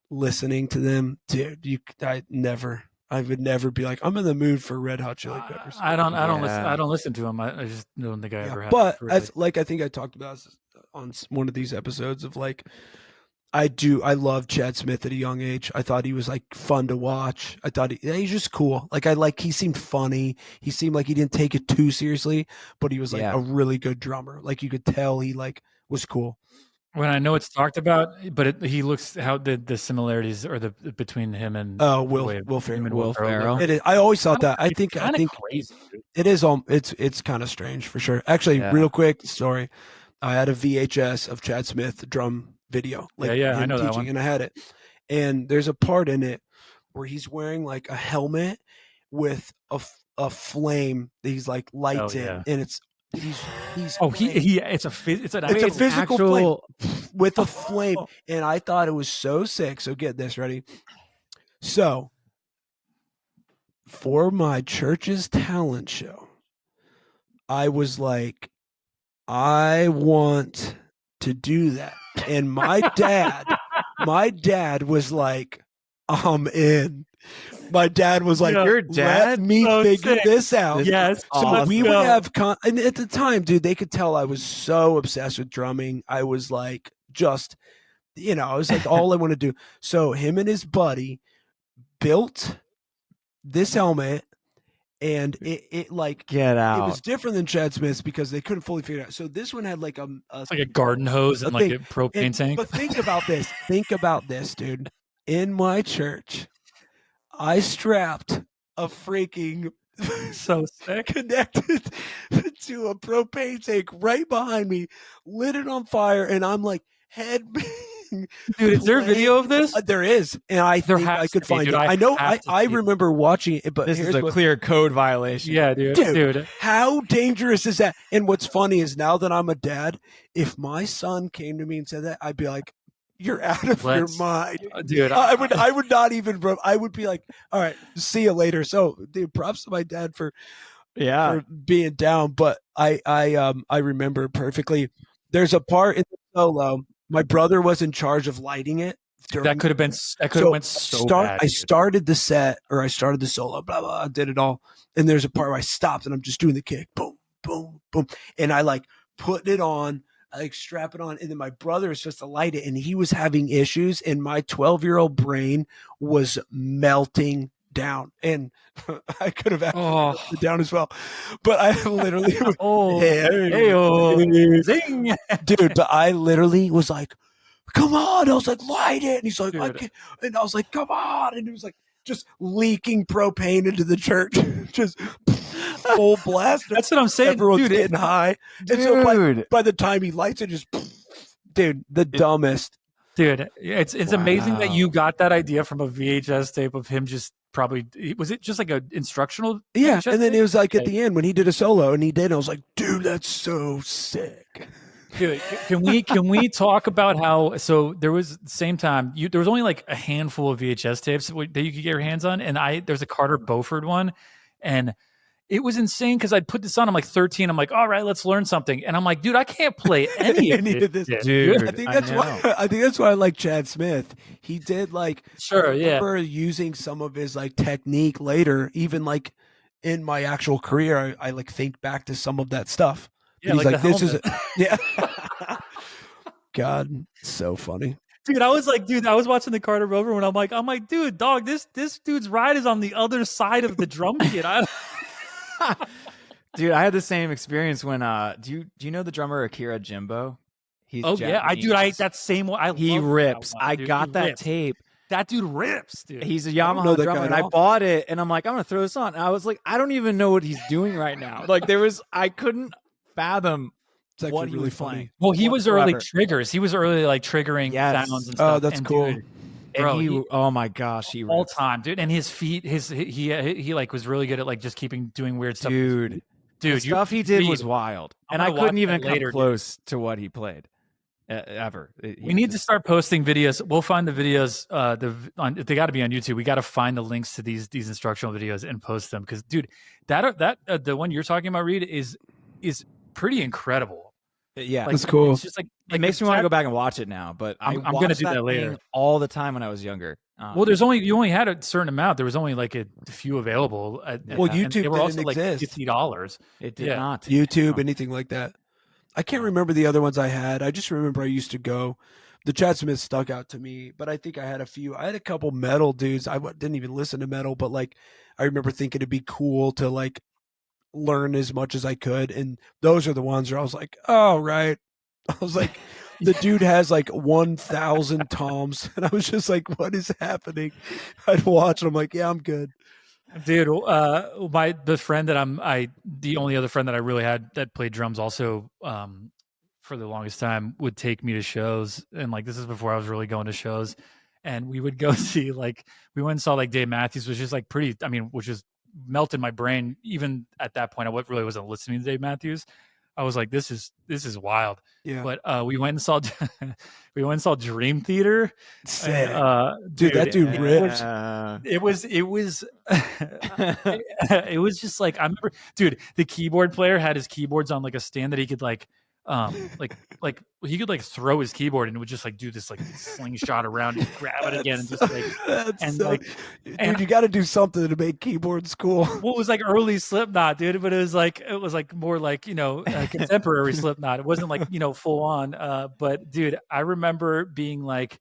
listening to them, dude, I would never be like, I'm in the mood for Red Hot Chili Peppers. I don't listen to them. I just don't think I ever have. But as like I think I talked about on one of these episodes of like, I love Chad Smith at a young age. I thought he was like fun to watch. I thought he's just cool. Like he seemed funny. He seemed like he didn't take it too seriously, but he was like a really good drummer. Like you could tell he like was cool. When I know it's talked about, but he looks how the similarities or the between him and Will Ferrell. It is. I always thought that. I think crazy, it is. It's kind of strange for sure. Actually, real quick story. I had a VHS of Chad Smith drum video. Like I know that one. And I had it. And there's a part in it where he's wearing like a helmet with a flame that he's like lights in, and it's he's it's a physical flame with a flame, and I thought it was so sick. So get this ready. So for my church's talent show, I was like, I want to do that. And my dad was like, I'm in. My dad was like, your dad? Let me figure this out. Yes. So we would have, and at the time, dude, they could tell I was so obsessed with drumming. I was like, just, I was like, all I want to do. So him and his buddy built this helmet. And it like get out. It was different than Chad Smith's because they couldn't fully figure it out. So this one had like it's like a garden hose and like a propane tank. But think about this. Think about this, dude. In my church, I strapped a freaking so sick connected to a propane tank right behind me, lit it on fire, and I'm like headbanging. Dude, is there a video of this? There is, and I think I could find it. I know. I remember watching it, but this is a clear code violation. Yeah, dude. How dangerous is that? And what's funny is now that I'm a dad, if my son came to me and said that, I'd be like, "You're out of your mind, dude." I would not even, bro. I would be like, "All right, see you later." So, dude, props to my dad for being down. But I remember perfectly. There's a part in the solo. My brother was in charge of lighting it. That could have went so bad. I started the set, or I started the solo, blah, blah, I did it all. And there's a part where I stopped and I'm just doing the kick. Boom, boom, boom. And I like put it on, I like strap it on. And then my brother is supposed to light it. And he was having issues. And my 12-year-old brain was melting down. And I could have actually melted down as well. But I literally zing. Dude, but I literally was like, come on. I was like, light it. And he's like, I can't. And I was like, come on. And it was like just leaking propane into the church. Just full blast. That's what I'm saying. Everyone's getting high. And so by the time he lights it, just, dude, the dumbest. Dude, it's amazing that you got that idea from a VHS tape of him just probably, was it just like an instructional? Yeah, VHS and then tape? it was like at the end when he did a solo and he did, I was like, dude, that's so sick. Dude, can we talk about how, so there was the same time, there was only like a handful of VHS tapes that you could get your hands on, and there's a Carter Beauford one, and it was insane because I'd put this on. I'm like 13. I'm like, all right, let's learn something. And I'm like, dude, I can't play any of this, dude. I think that's why I like Chad Smith. He did like sure, I remember using some of his like technique later, even like in my actual career. I like think back to some of that stuff. Yeah, he's like this helmet. is yeah. God, so funny. Dude, I was watching the Carter Rover when I'm like, dude, dog, this dude's ride is on the other side of the drum kit. Dude, I had the same experience when do you know the drummer Akira Jimbo? He's Japanese. That same one. He rips. That one, I got that rips. tape. That dude rips, dude. He's a Yamaha drummer, and I bought it, and I'm like, I'm gonna throw this on. And I was like, I don't even know what he's doing right now. Like I couldn't fathom what he was playing. Well, he was early triggers. He was early like triggering sounds and stuff. Oh, that's cool. Dude, bro, and oh my gosh, he all rips. time, dude. And his feet, he like was really good at like just doing weird stuff. Dude, the stuff he did was wild, and I couldn't even come close to what he played ever. We need to start posting videos. We'll find the videos. They got to be on YouTube. We got to find the links to these instructional videos and post them because, dude, that the one you're talking about, Reed, is pretty incredible. Yeah, that's cool. It's just like it makes me want to go back and watch it now. But I'm going to do that later all the time when I was younger. Well, you only had a certain amount. There was only like a few available. YouTube they were also like exist. $50. It did not. YouTube, anything like that. I can't remember the other ones I had. I just remember I used to go. The Chad Smith stuck out to me, but I think I had a few. I had a couple metal dudes. I didn't even listen to metal, but like I remember thinking it'd be cool to like learn as much as I could, and those are the ones where I was like, oh right. I was like, the dude has like 1,000 toms, and I was just like, what is happening? I'd watch, and I'm like, yeah, I'm good. Dude, the friend that the only other friend that I really had that played drums also for the longest time would take me to shows, and like this is before I was really going to shows, and we would go see we went and saw like Dave Matthews, which is like pretty, which is melted my brain. Even at that point, I really wasn't listening to Dave Matthews. I was like, this is wild. Yeah. But we went and saw Dream Theater. And, dude, that dude rips. It was just like, I remember, dude, the keyboard player had his keyboards on like a stand that he could like he could like throw his keyboard and it would just like do this like slingshot around and grab it again and just like dude, you got to do something to make keyboards cool. Well, it was like early Slipknot, dude, but it was like more like contemporary Slipknot. It wasn't like full on. But dude, I remember being like,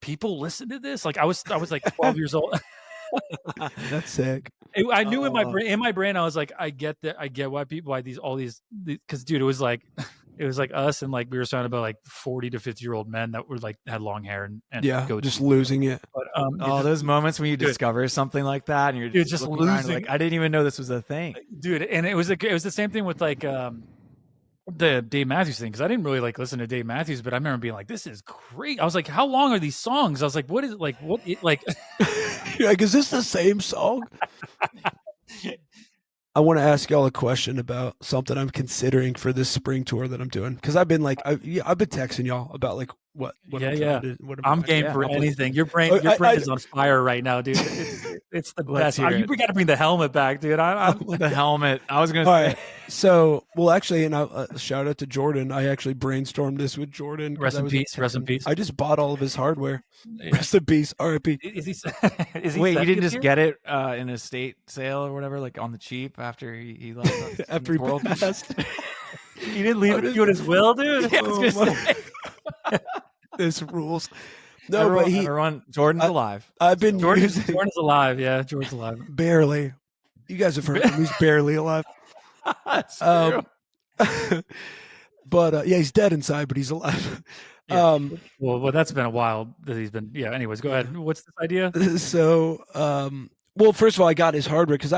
people listen to this. Like I was like 12 years old. That's sick. I knew in my brain, I was like, I get why all these, because dude, it was like us and like we were surrounded by like 40 to 50-year-old men that were like had long hair and just losing it. But those moments when you discover something like that and you're just losing. Like, I didn't even know this was a thing, dude. And it was the same thing with like the Dave Matthews thing, because I didn't really like listen to Dave Matthews, but I remember being like, this is great. I was like, how long are these songs? I was like, what is it like? What like? Like, is this the same song? I want to ask y'all a question about something I'm considering for this spring tour that I'm doing, because I've been like, I've been texting y'all about like what I'm game for anything. Your brain is on fire right now, dude. It's the best. You got to bring the helmet back, dude. The helmet. I was gonna say. Right. So, well, actually, and shout out to Jordan. I actually brainstormed this with Jordan. Rest in peace. Rest in peace. I just bought all of his hardware. Yeah. Rest in peace. R.I.P. Is he Wait, you didn't just get it in a estate sale or whatever, like on the cheap after he left? After he passed. You didn't leave it to his will, dude. Yeah, I was gonna say. This rules. No, everyone, Jordan's alive. I've been Jordan's alive. Yeah, Jordan's alive. Barely. You guys have heard him. He's barely alive. That's true. But yeah, he's dead inside, but he's alive. Yeah. Well, that's been a while that he's been. Yeah. Anyways, go ahead. What's this idea? So, well, first of all, I got his hardware because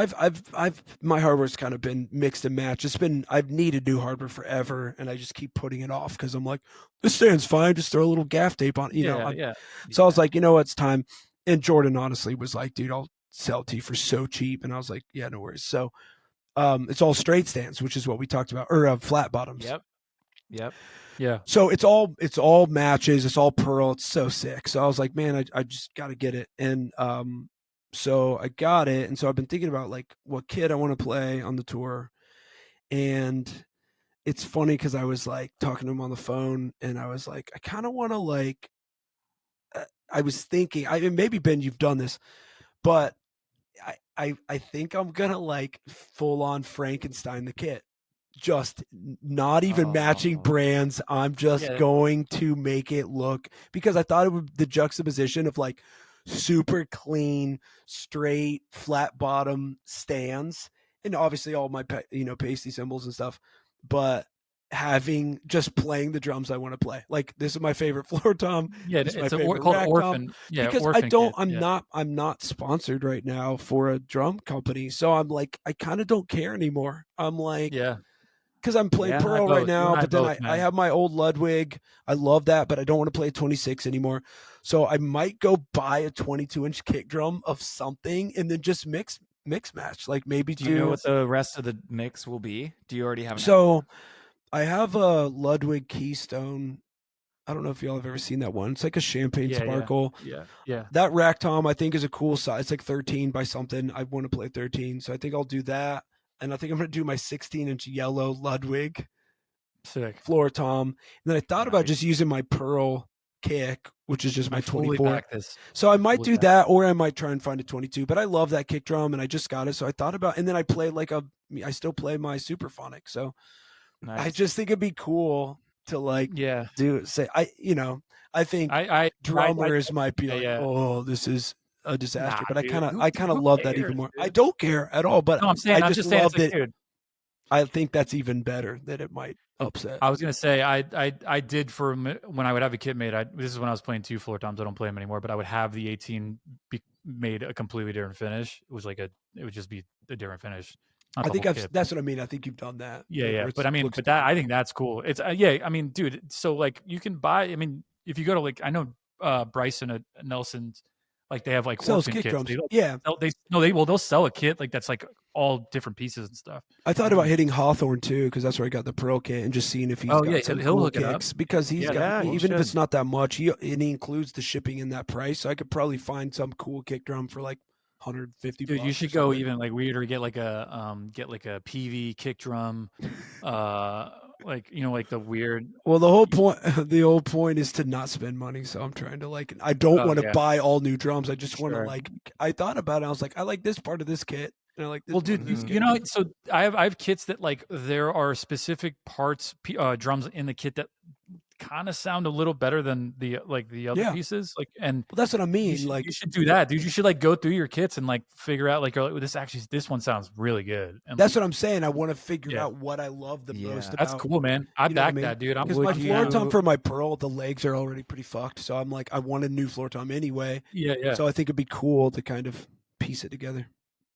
my hardware's kind of been mixed and matched. I've needed new hardware forever, and I just keep putting it off because I'm like, this stand's fine. Just throw a little gaff tape on, you know. Yeah. So I was like, it's time. And Jordan honestly was like, dude, I'll sell it to you for so cheap. And I was like, yeah, no worries. So, it's all straight stands, which is what we talked about, or flat bottoms. Yep. Yeah. So it's all matches. It's all pearl. It's so sick. So I was like, man, I just got to get it. And So I got it, and so I've been thinking about like what kit I want to play on the tour, and it's funny because I was like talking to him on the phone, and I was like, I kind of want to like. I was thinking, maybe Ben, you've done this, but I think I'm gonna like full on Frankenstein the kit. Just not even matching brands. I'm just going to make it look, because I thought it would, the juxtaposition of like super clean, straight, flat bottom stands, and obviously all my pasty cymbals and stuff, but having just playing the drums I want to play. Like, this is my favorite floor tom. Yeah, this is my it's favorite called rack Orphan. tom. Yeah, Because Orphan kit. I'm not sponsored right now for a drum company, so I'm like, I kind of don't care anymore. I'm like, Yeah. because I'm playing Yeah. Pearl right now, but then I man. have my old Ludwig. I love that, but I don't want to play a 26 anymore. So I might go buy a 22-inch kick drum of something and then just mix match. Like, maybe Do you know what the rest of the mix will be? Do you already have an So idea? I have a Ludwig Keystone. I don't know if y'all have ever seen that one. It's like a champagne sparkle. Yeah. That rack tom I think is a cool size. It's like 13 by something. I want to play 13, so I think I'll do that. And I think I'm going to do my 16-inch yellow Ludwig Sick. floor tom. And then I thought about just using my Pearl kick, which is just my 24. So I might do that, or I might try and find a 22. But I love that kick drum, and I just got it. So I thought about, and then I play I still play my Superphonic. So I just think it'd be cool to like I think drummers might be like, oh, this is a disaster. But I kind of love that even more. Dude. I don't care at all, but I just love that. I think that's even better, that it might upset. I was gonna say I did for when I would have a kit made. This is when I was playing 2 floor toms. I don't play them anymore, but I would have the 18 made a completely different finish. It would just be a different finish. I think that's what I mean. I think you've done that. Yeah. But I mean, I think that's cool. It's I mean, dude. So like, you can buy. I mean, if you go to like, I know Bryson at Nelson's, like they have like sells Orphan kick kits. drums. They'll sell a kit like that's like all different pieces and stuff. I thought about hitting Hawthorne too, because that's where I got the Pearl kit, and just seeing if he's got some cool kicks, because he's got, even if it's not that much, and he includes the shipping in that price. So I could probably find some cool kick drum for like $150. Dude, you should go even like weirder. Get like a PV kick drum, like like the weird. Well, the whole point is to not spend money. So I'm trying to like, I don't want to buy all new drums. I just want to like. I thought about it. I was like, I like this part of this kit. And I like this. Well, dude, so I have kits that like there are specific parts, drums in the kit that kind of sound a little better than the other pieces, like, and that's what I mean. You should do that, dude. You should like go through your kits and like figure out like, oh, this one sounds really good. And that's what I'm saying. I want to figure out what I love the most. That's cool, man. I back that, dude. Because my floor tom for my Pearl, the legs are already pretty fucked. So I'm like, I want a new floor tom anyway. Yeah. So I think it'd be cool to kind of piece it together.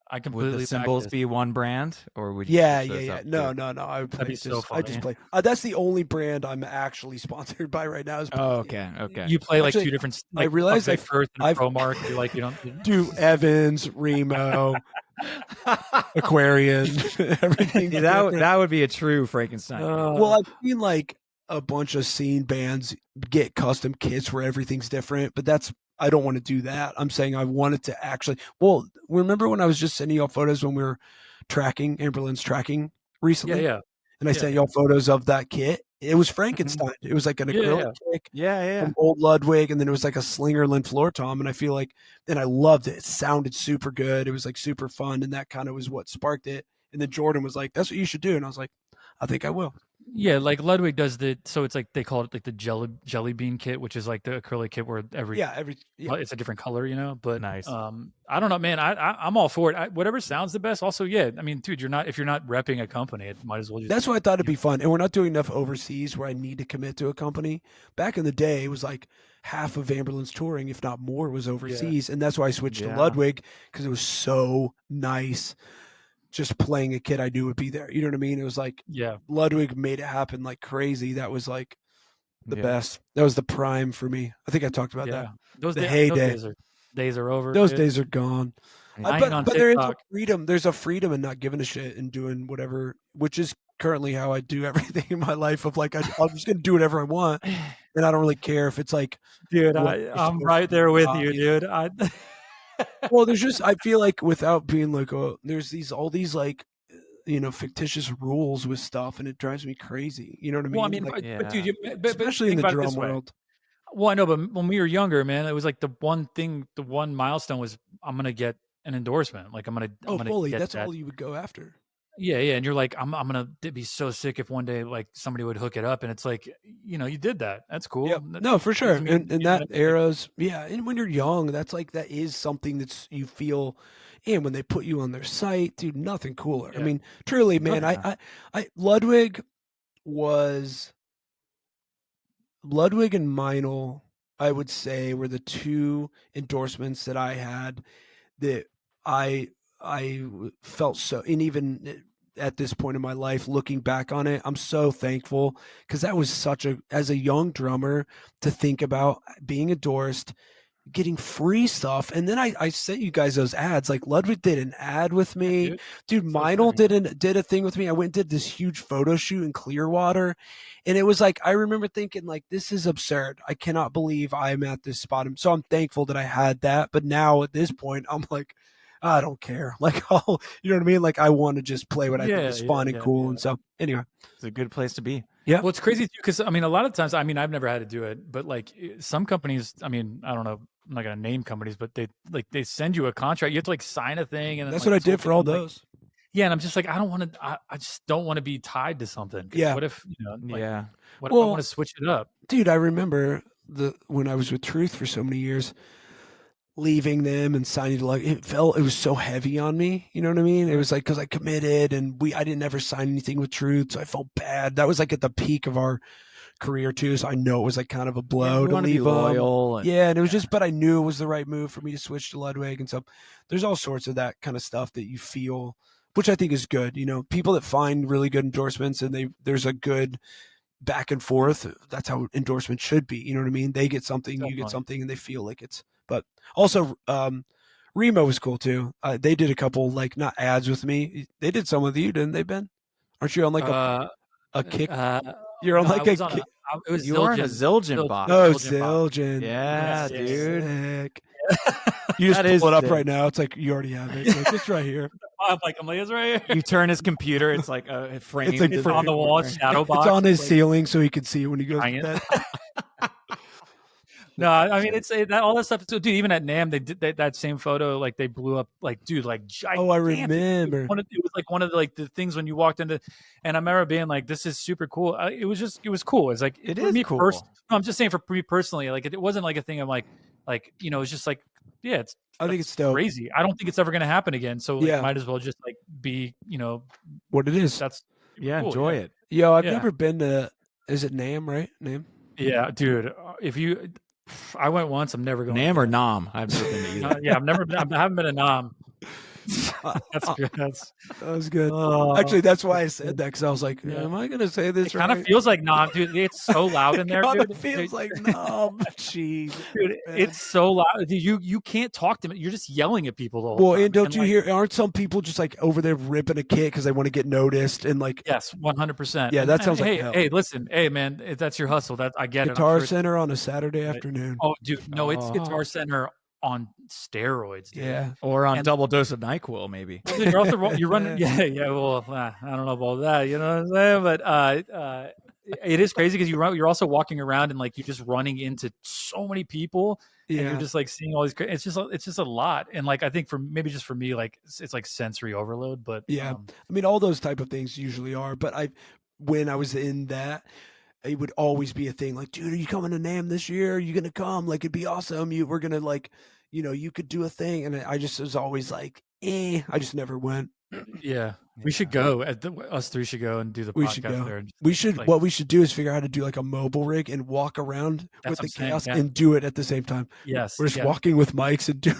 I completely. Would the cymbals be one brand, or would you? Yeah. No. I would play. I just play. That's the only brand I'm actually sponsored by right now. Okay. You play like two different. Like, I realized I've ProMark. You like, you don't do Evans, Remo, Aquarian, everything. That would be a true Frankenstein. Well, I've seen like a bunch of scene bands get custom kits where everything's different, but I don't want to do that. I'm saying I wanted to actually. Well, remember when I was just sending y'all photos when we were tracking Amberlin's tracking recently? Yeah. And I sent y'all photos of that kit. It was Frankenstein. It was like an acrylic kick, from old Ludwig, and then it was like a Slingerland floor tom. And I feel like, and I loved it. It sounded super good. It was like super fun, and that kind of was what sparked it. And then Jordan was like, "That's what you should do," and I was like, "I think I will." Yeah, like Ludwig does so it's like they call it like the jelly bean kit, which is like the acrylic kit where it's a different color, But nice. I don't know, man. I'm all for it. Whatever sounds the best. Also, I mean, dude, if you're not repping a company, it might as well just. That's why I thought it'd be fun, and we're not doing enough overseas where I need to commit to a company. Back in the day, it was like half of Amberlin's touring, if not more, was overseas, and that's why I switched to Ludwig, because it was so nice. Just playing a kid I knew would be there. You know what I mean? It was like, Ludwig made it happen like crazy. That was like the best. That was the prime for me. I think I talked about that. The heyday. Days are over. Those days are gone. But there is a freedom. There's a freedom in not giving a shit and doing whatever, which is currently how I do everything in my life. Of like, I'm just going to do whatever I want. And I don't really care if it's like, dude, I'm right there with you, dude. Well, there's just I feel like without being like there's all these like fictitious rules with stuff, and it drives me crazy. You know what I mean? Well, I mean, Like but dude, but especially in think the about it drum this way. world. Well, I know, but when we were younger, man, it was like the one milestone was I'm gonna get an endorsement. Like I'm gonna Fully. get That's that. all you would go after. Yeah, yeah, and you're like, I'm gonna be so sick if one day like somebody would hook it up, and it's like, you did that. That's cool. Yep. That No, for sure. doesn't mean, And you know what that I mean? Like, era's and when you're young, that's like that is something that's you feel and when they put you on their site, dude, nothing cooler. I Yeah. mean, truly, man, yeah. Ludwig was Ludwig and Meinl, I would say, were the two endorsements that I had that I felt so, and even at this point in my life, looking back on it, I'm so thankful because that was such as a young drummer to think about being endorsed, getting free stuff. And then I sent you guys those ads. Like Ludwig did an ad with me. Dude, So Meinl sick. did a thing with me. I went and did this huge photo shoot in Clearwater. And it was like I remember thinking, like, this is absurd. I cannot believe I'm at this spot. So I'm thankful that I had that. But now at this point, I'm like, I don't care. Like, oh, you know what I mean? Like I want to just play what I think is fun and cool. And so anyway. It's a good place to be. Yeah. Well, it's crazy too because I mean, a lot of times, I mean, I've never had to do it, but like some companies, I mean, I don't know, I'm not gonna name companies, but they send you a contract. You have to like sign a thing, and then, That's like, what I this whole did for thing. all I'm like, those. yeah, and I'm just like, I don't want to. I just don't want to be tied to something. Yeah. What if like, Yeah. what if I want to switch it up? Dude, I remember when I was with Truth for so many years, leaving them and signing to it was so heavy on me. You know what I mean? It was like because I committed and I didn't ever sign anything with Truth, so I felt bad. That was like at the peak of our career too, so I know it was like kind of a blow to leave be loyal. And it was just, but I knew it was the right move for me to switch to Ludwig, and so there's all sorts of that kind of stuff that you feel, which I think is good. People that find really good endorsements and there's a good back and forth. That's how endorsement should be. You know what I mean? They get something, you get something, and they feel like it's. But also, Remo was cool too. They did a couple like not ads with me. They did some with you, didn't they, Ben? Aren't you on like a kick? You're on like a kick. It was you were in a Zildjian box. Oh, Zildjian. Yeah, dude. Sick. You just pull it up right now. It's like you already have it. Like, it's right here. I'm like, it's right here. You turn his computer. It's like a frame. It's like on the wall, shadow box. It's on his ceiling so he can see it when he goes to bed. No, I mean it's that all that stuff. So, dude, even at NAMM, they did that same photo. Like they blew up, like dude, like gigantic. Oh, I remember. It was like one of the, like the things when you walked into, and I remember being like, "This is super cool." It was cool. It's like it for is me cool. No, I'm just saying for me personally, like it wasn't like a thing. I'm like it's just like it's. I think it's dope. Crazy. I don't think it's ever going to happen again. So like, might as well just like be what it is. That's cool, enjoy it. Yo, I've never been to. Is it NAMM, right? NAMM. Yeah, dude. I went once. I'm never going. NAMM or NAMM? I've never been to either. Yeah, I haven't been to NAMM. That's good. That was good. Actually, that's why I said that because I was like, "Am I going to say this?" It kind of feels like NAMM, dude. It's so loud in there, dude. It feels like NAMM. Jeez, dude, it's so loud. You can't talk to me. You're just yelling at people the whole time. Well, and don't you hear? Aren't some people just like over there ripping a kit because they want to get noticed and like? Yes, 100%. Yeah, that sounds like hell. Hey, listen, hey, man, if that's your hustle. That I get Guitar it. Guitar Center on a Saturday afternoon. Oh, dude, no, it's Guitar Center on steroids, dude. Yeah, or on double dose of NyQuil, maybe. You're running. Yeah. Well, I don't know about that. You know what I'm saying? But it is crazy because you're also walking around and like you're just running into so many people, and you're just like seeing all these. It's just a lot, and like I think for me, like it's like sensory overload. But yeah, I mean all those type of things usually are. But when I was in that. It would always be a thing like, dude, are you coming to NAMM this year? Are you going to come? Like, it'd be awesome. We're going to like, you could do a thing. And I just was always like, I just never went. Yeah. We should go. Us three should go and do the podcast. We should go. There. We should. What we should do is figure out how to do like a mobile rig and walk around with the chaos and do it at the same time. Yes. We're just walking with mics and doing.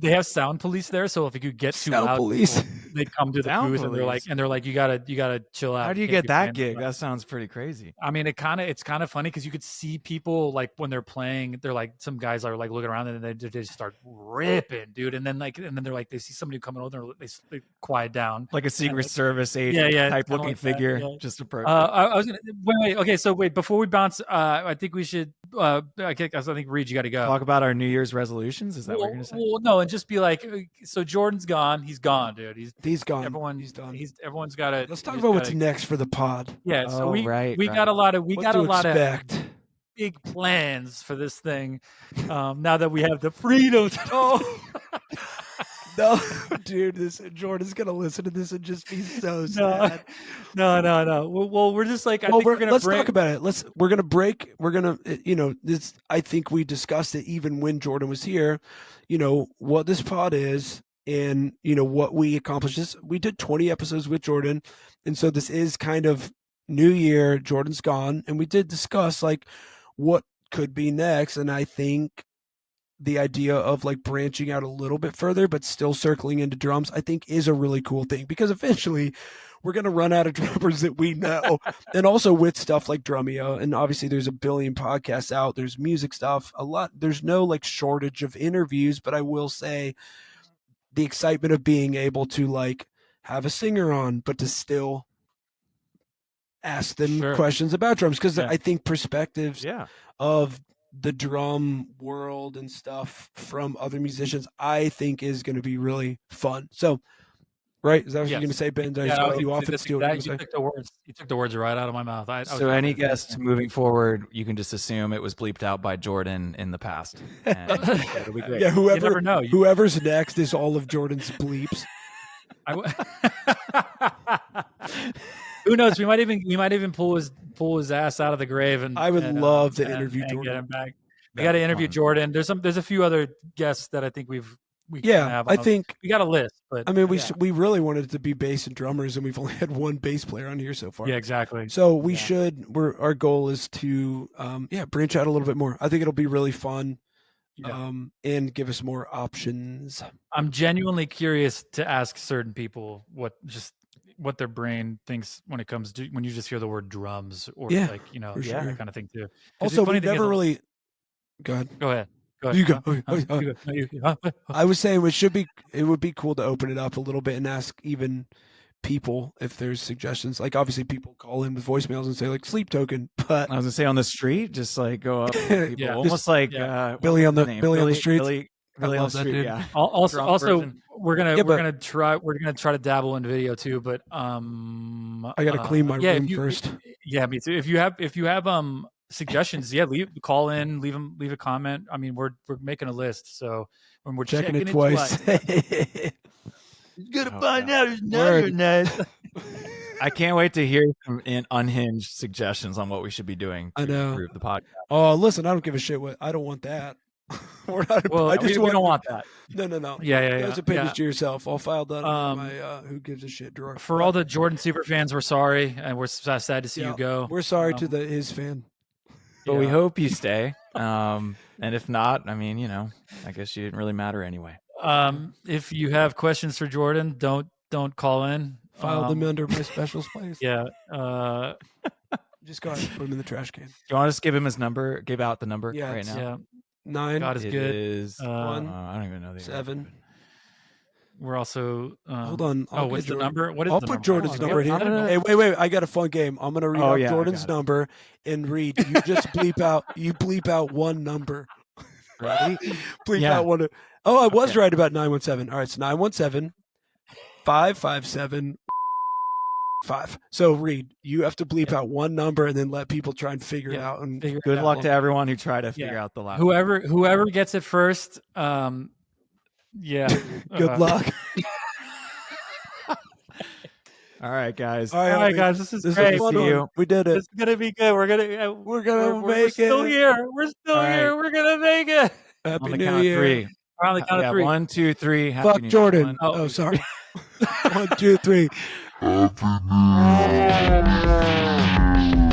They have sound police there, so if it could get too sound loud, police. they come to the booth and they're like, you gotta chill out. How do you get that gig? That sounds pretty crazy. I mean, it's kind of funny because you could see people like when they're playing, they're like some guys are like looking around and they just start ripping, dude. And then they're like they see somebody coming over, they quiet down like a secret Secret Service agent type looking like figure. Just approach. I was gonna wait. Okay, so wait before we bounce. I think we should. I think Reed, you got to go. Talk about our New Year's resolutions. Is that what you're gonna say? Well, no, and just be like, so Jordan's gone. He's gone, dude. He's gone. He's done. Everyone's got to. Let's talk about what's next for the pod. Yeah. So we right. got a lot of expect. Big plans for this thing. Now that we have the freedom. No, dude, Jordan's gonna listen to this and just be so sad. No. Well, we're just like, let's talk about it. We're gonna break. We're gonna, this. I think we discussed it even when Jordan was here. What this pod is, and what we accomplished. We did 20 episodes with Jordan, and so this is kind of New Year. Jordan's gone, and we did discuss like what could be next, and I think the idea of like branching out a little bit further, but still circling into drums, I think is a really cool thing, because eventually we're going to run out of drummers that we know. And also with stuff like Drumio, and obviously there's a billion podcasts out, there's music stuff, a lot. There's no like shortage of interviews, but I will say the excitement of being able to like have a singer on, but to still ask them questions about drums. Cause I think perspectives of the drum world and stuff from other musicians, I think is going to be really fun. So, right? Is that what you're going to say, Ben? Did I cut you off? You took the words right out of my mouth. So any guests moving forward, you can just assume it was bleeped out by Jordan in the past. And it'll be great. Yeah, whoever's next is all of Jordan's bleeps. Who knows? We might even pull his ass out of the grave, and I would love to interview Jordan. Get him back. We got to interview Jordan. There's a few other guests that I think we can have. I think we got a list, but I mean we really wanted it to be bass and drummers, and we've only had one bass player on here so far. Yeah, exactly. So we should. Our goal is to branch out a little bit more. I think it'll be really fun. And give us more options. I'm genuinely curious to ask certain people what their brain thinks when it comes to when you just hear the word drums or that kind of thing too. Also, we never really. Go ahead. Go ahead. You go. I was saying it would be cool to open it up a little bit and ask even people if there's suggestions. Like obviously people call in with voicemails and say like sleep token, but I was gonna say on the street, just like go up to people. Almost like Billy on the street. Billy on the street. Yeah. Also, we're gonna try to dabble in video too, but I gotta clean my room first. Yeah, me too. If you have suggestions, call in, leave a comment. I mean, we're making a list, so when we're checking it twice. You're gonna find out who's nice. I can't wait to hear some unhinged suggestions on what we should be doing to improve the podcast. Oh, listen, I don't give a shit. I don't want that. We don't want that. No. Yeah. Those opinions to yourself. I'll file that in my who gives a shit drawer. For all the Jordan super fans, we're sorry, and we're sad to see you go. We're sorry to his fan. But we hope you stay. And if not, I mean, I guess you didn't really matter anyway. If you have questions for Jordan, don't call in. File them under my specials place. Yeah. Just go ahead and put them in the trash can. Do you want to just give him his number? Give out the number right now. Yeah. 9. God is it good. Is 1. I don't even know the 7. We're also hold on. What's the number? What is I'll the put number? Jordan's number here. Hey, wait. I got a fun game. I'm gonna read out Jordan's number and read. You just bleep out one number. Ready? Bleep out one. Oh, I was right about 917. All right, so 917 557 5. So Reed, you have to bleep out one number and then let people try and figure it out. And good luck to everyone who tried to figure out the last. Whoever gets it first. Good luck. All right, guys. All right, guys. This is great. We did it. It's gonna be good. We're gonna make it. Still here. We're still here. We're gonna make it. Happy on the New count Year. of 3. On the count of 3. 1, 2, 3. Happy Fuck New Jordan. Year. Oh, sorry. 1, 2, 3. Happy New Year.